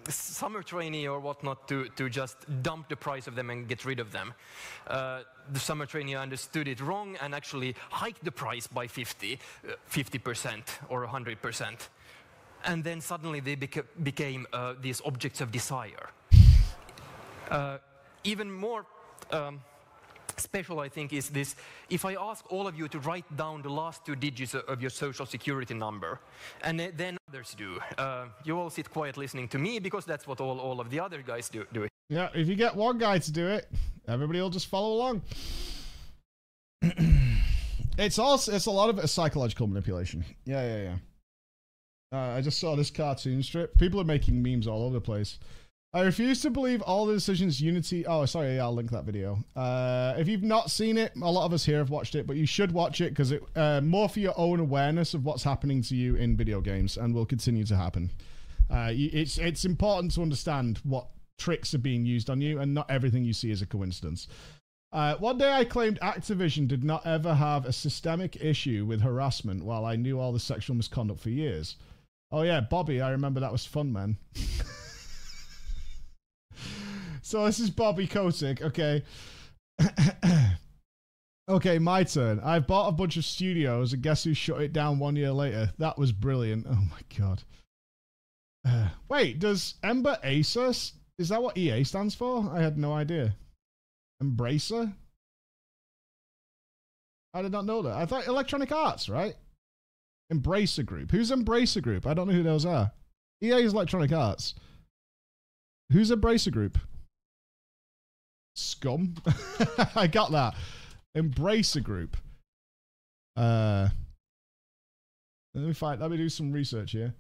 summer trainee or whatnot to just dump the price of them and get rid of them. The summer trainee understood it wrong and actually hiked the price by 50% or 100%. And then suddenly they became these objects of desire. Even more special, I think, is this. If I ask all of you to write down the last 2 digits of your social security number, and then others do, you all sit quiet listening to me because that's what all of the other guys do. Yeah, if you get one guy to do it, everybody will just follow along. It's a lot of it is psychological manipulation. Yeah. I just saw this cartoon strip. People are making memes all over the place. I refuse to believe all the decisions Unity... Oh, sorry, yeah, I'll link that video. If you've not seen it, a lot of us here have watched it, but you should watch it because it more for your own awareness of what's happening to you in video games and will continue to happen. It's important to understand what tricks are being used on you and not everything you see is a coincidence. One day I claimed Activision did not ever have a systemic issue with harassment while I knew all the sexual misconduct for years. Oh yeah, Bobby, I remember that was fun, man. So this is Bobby Kotick, okay. Okay, my turn. I bought a bunch of studios and guess who shut it down 1 year later? That was brilliant. Oh my god. Wait, does Ember Acer? Is that what EA stands for? I had no idea. Embracer? I did not know that. I thought Electronic Arts, right? Embracer Group. Who's Embracer Group? I don't know who those are. EA is Electronic Arts. Who's Embracer Group? Scum. I got that. Embracer Group. Let me do some research here.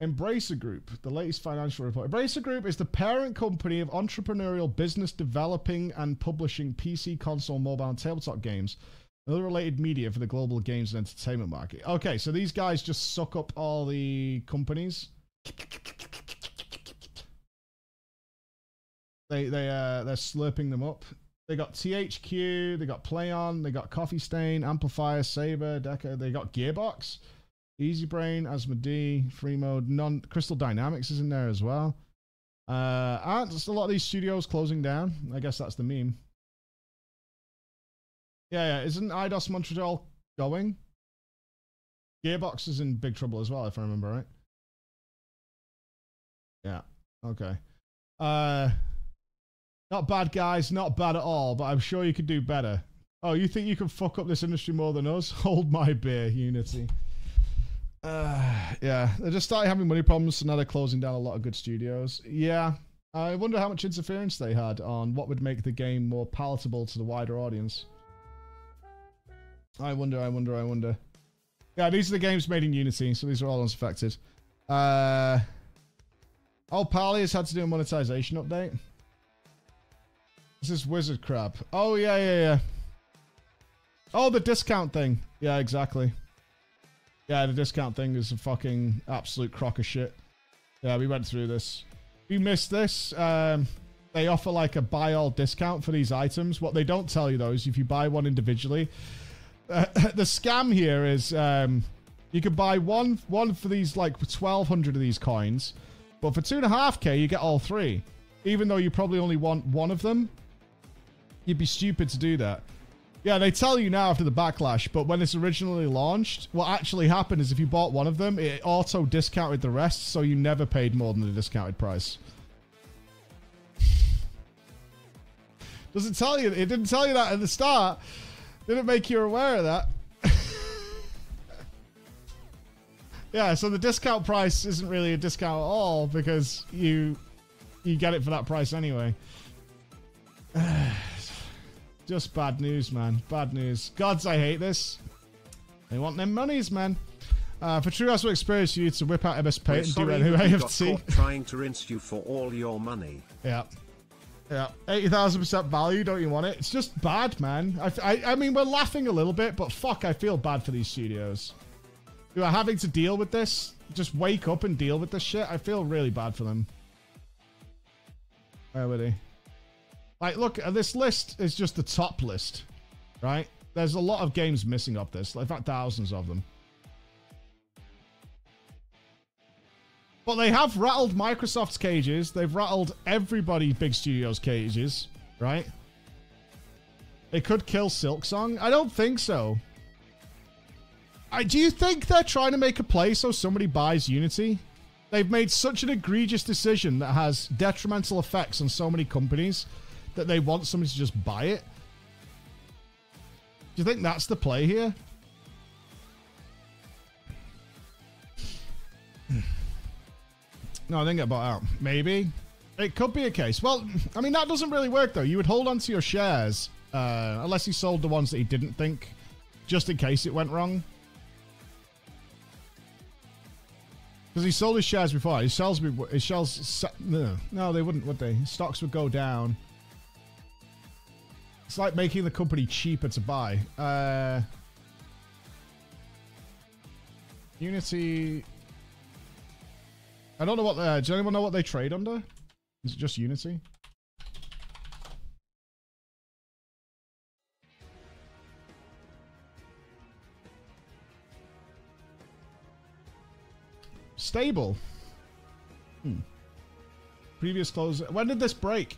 Embracer Group, the latest financial report. Embracer Group is the parent company of entrepreneurial business developing and publishing PC, console, mobile, and tabletop games and other related media for the global games and entertainment market. Okay, so these guys just suck up all the companies. They're slurping them up. They got THQ, they got PlayOn, they got Coffee Stain, Amplifier, Saber, Deca, they got Gearbox, Easy Brain, Asmodee, Free Mode, Crystal Dynamics is in there as well. Aren't just a lot of these studios closing down? I guess that's the meme. Yeah, isn't Eidos Montreal going? Gearbox is in big trouble as well, if I remember right. Yeah, okay. Not bad, guys. Not bad at all, but I'm sure you could do better. Oh, you think you can fuck up this industry more than us? Hold my beer, Unity. Yeah, they just started having money problems, so now they're closing down a lot of good studios. Yeah, I wonder how much interference they had on what would make the game more palatable to the wider audience. I wonder. Yeah, these are the games made in Unity, so these are all unaffected. Oh, Pally has had to do a monetization update. This is Wizard Crab. Oh, yeah. Oh, the discount thing. Yeah, exactly. Yeah, the discount thing is a fucking absolute crock of shit. Yeah, we went through this. If you missed this, they offer like a buy-all discount for these items. What they don't tell you, though, is if you buy one individually, the scam here is you could buy one for these, like, 1,200 of these coins, but for 2.5k, you get all 3. Even though you probably only want one of them. You'd be stupid to do that. Yeah, they tell you now after the backlash, but when it's originally launched, what actually happened is if you bought one of them, it auto-discounted the rest, so you never paid more than the discounted price. Does it tell you? It didn't tell you that at the start. Didn't make you aware of that. Yeah, so the discount price isn't really a discount at all because you get it for that price anyway. Just bad news, man. Bad news. Gods, I hate this. They want them monies, man. For true household experience, you need to whip out MS Paint and do AFT. Trying to rinse you for all your money. Yeah. 80,000% value, don't you want it? It's just bad, man. I mean, we're laughing a little bit, but fuck, I feel bad for these studios who are having to deal with this. Just wake up and deal with this shit. I feel really bad for them. Where were they? Like, look, this list is just the top list, right? There's a lot of games missing off this. In fact, thousands of them. But they have rattled Microsoft's cages. They've rattled everybody big studios' cages, right? They could kill Silksong. I don't think so. Do you think they're trying to make a play so somebody buys Unity? They've made such an egregious decision that has detrimental effects on so many companies that they want somebody to just buy it. Do you think that's the play here? No, I think it bought out. Maybe. It could be a case. Well, I mean, that doesn't really work, though. You would hold on to your shares, unless he sold the ones that he didn't think, just in case it went wrong. Because he sold his shares before. His shares... No, they wouldn't, would they? His stocks would go down. It's like making the company cheaper to buy. Unity... I don't know what... does anyone know what they trade under? Is it just Unity? Stable. Previous close. When did this break?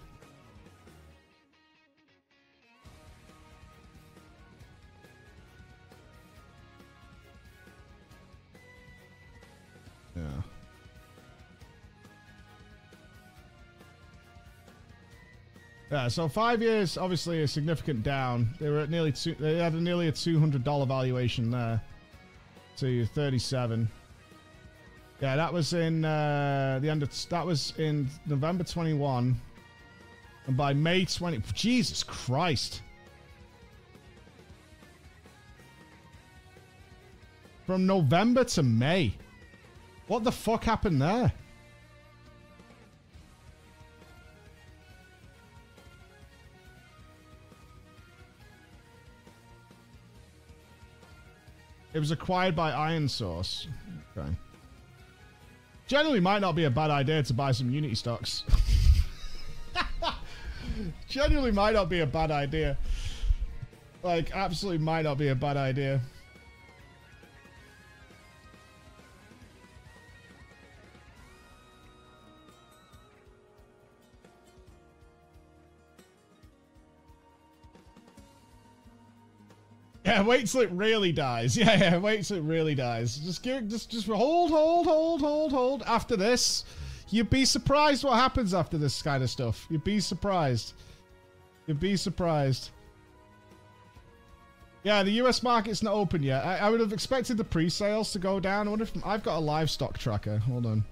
Yeah. Yeah, so 5 years, obviously a significant down. They were at nearly they had nearly a $200 valuation there to 37. Yeah, that was in that was in November 21, and by May 20, Jesus Christ! From November to May, what the fuck happened there? It was acquired by Iron Source. Okay. Generally might not be a bad idea to buy some Unity stocks. Genuinely might not be a bad idea. Like, absolutely might not be a bad idea. Yeah, wait till it really dies. Yeah, wait till it really dies. Just hold. After this, you'd be surprised what happens after this kind of stuff. You'd be surprised. You'd be surprised. Yeah, the US market's not open yet. I would have expected the pre-sales to go down. I wonder if I've got a livestock tracker. Hold on.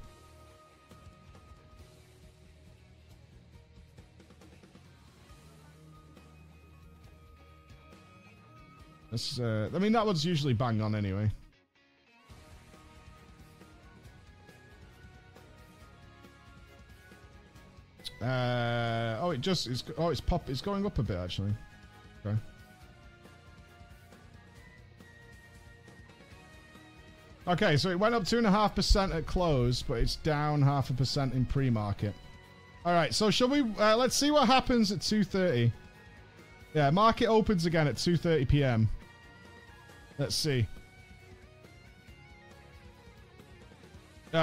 I mean, that one's usually bang on anyway. Oh, it's going up a bit actually. Okay. Okay, so it went up 2.5% at close, but it's down 0.5% in pre-market. All right, so shall we? Let's see what happens at 2:30. Yeah, market opens again at 2:30 p.m. Let's see.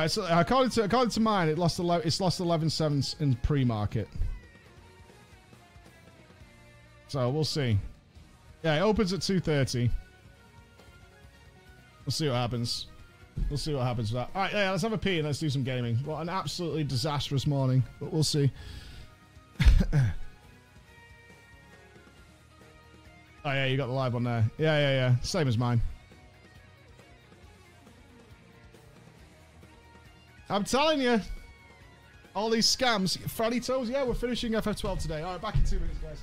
So according to mine, it's lost 11 cents in pre-market. So we'll see. Yeah, it opens at 2:30. We'll see what happens. We'll see what happens with that. All right, yeah, let's have a pee and let's do some gaming. What an absolutely disastrous morning, but we'll see. Oh yeah, you got the live one there. Yeah. Same as mine. I'm telling you. All these scams. Fraddy Toes, yeah, we're finishing FF12 today. Alright, back in 2 minutes, guys.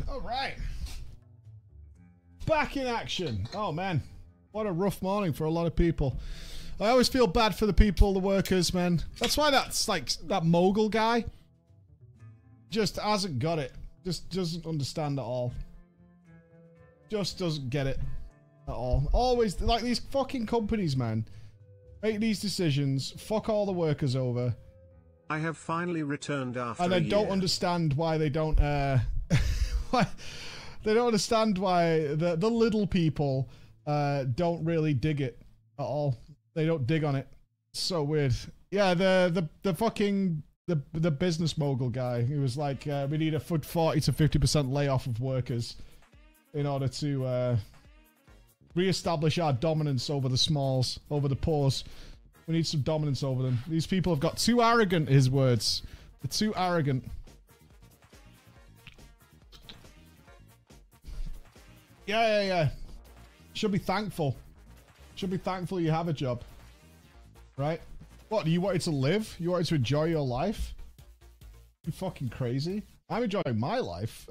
All right. Back in action. Oh, man. What a rough morning for a lot of people. I always feel bad for the people, the workers, man. That's why that's like that mogul guy just hasn't got it. Just doesn't understand at all. Just doesn't get it at all. Always, like, these fucking companies, man, make these decisions, fuck all the workers over. I have finally returned after and I a don't year. understand why they don't, why, they don't understand why the little people don't really dig it at all. They don't dig on it. It's so weird. Yeah, the fucking the business mogul guy who was like, we need a 40 to 50% layoff of workers in order to re-establish our dominance over the smalls, over the poors. We need some dominance over them. These people have got too arrogant, his words. They're too arrogant. Yeah. Should be thankful. Should be thankful you have a job. Right? What, you wanted to live? You wanted to enjoy your life? You fucking crazy? I'm enjoying my life.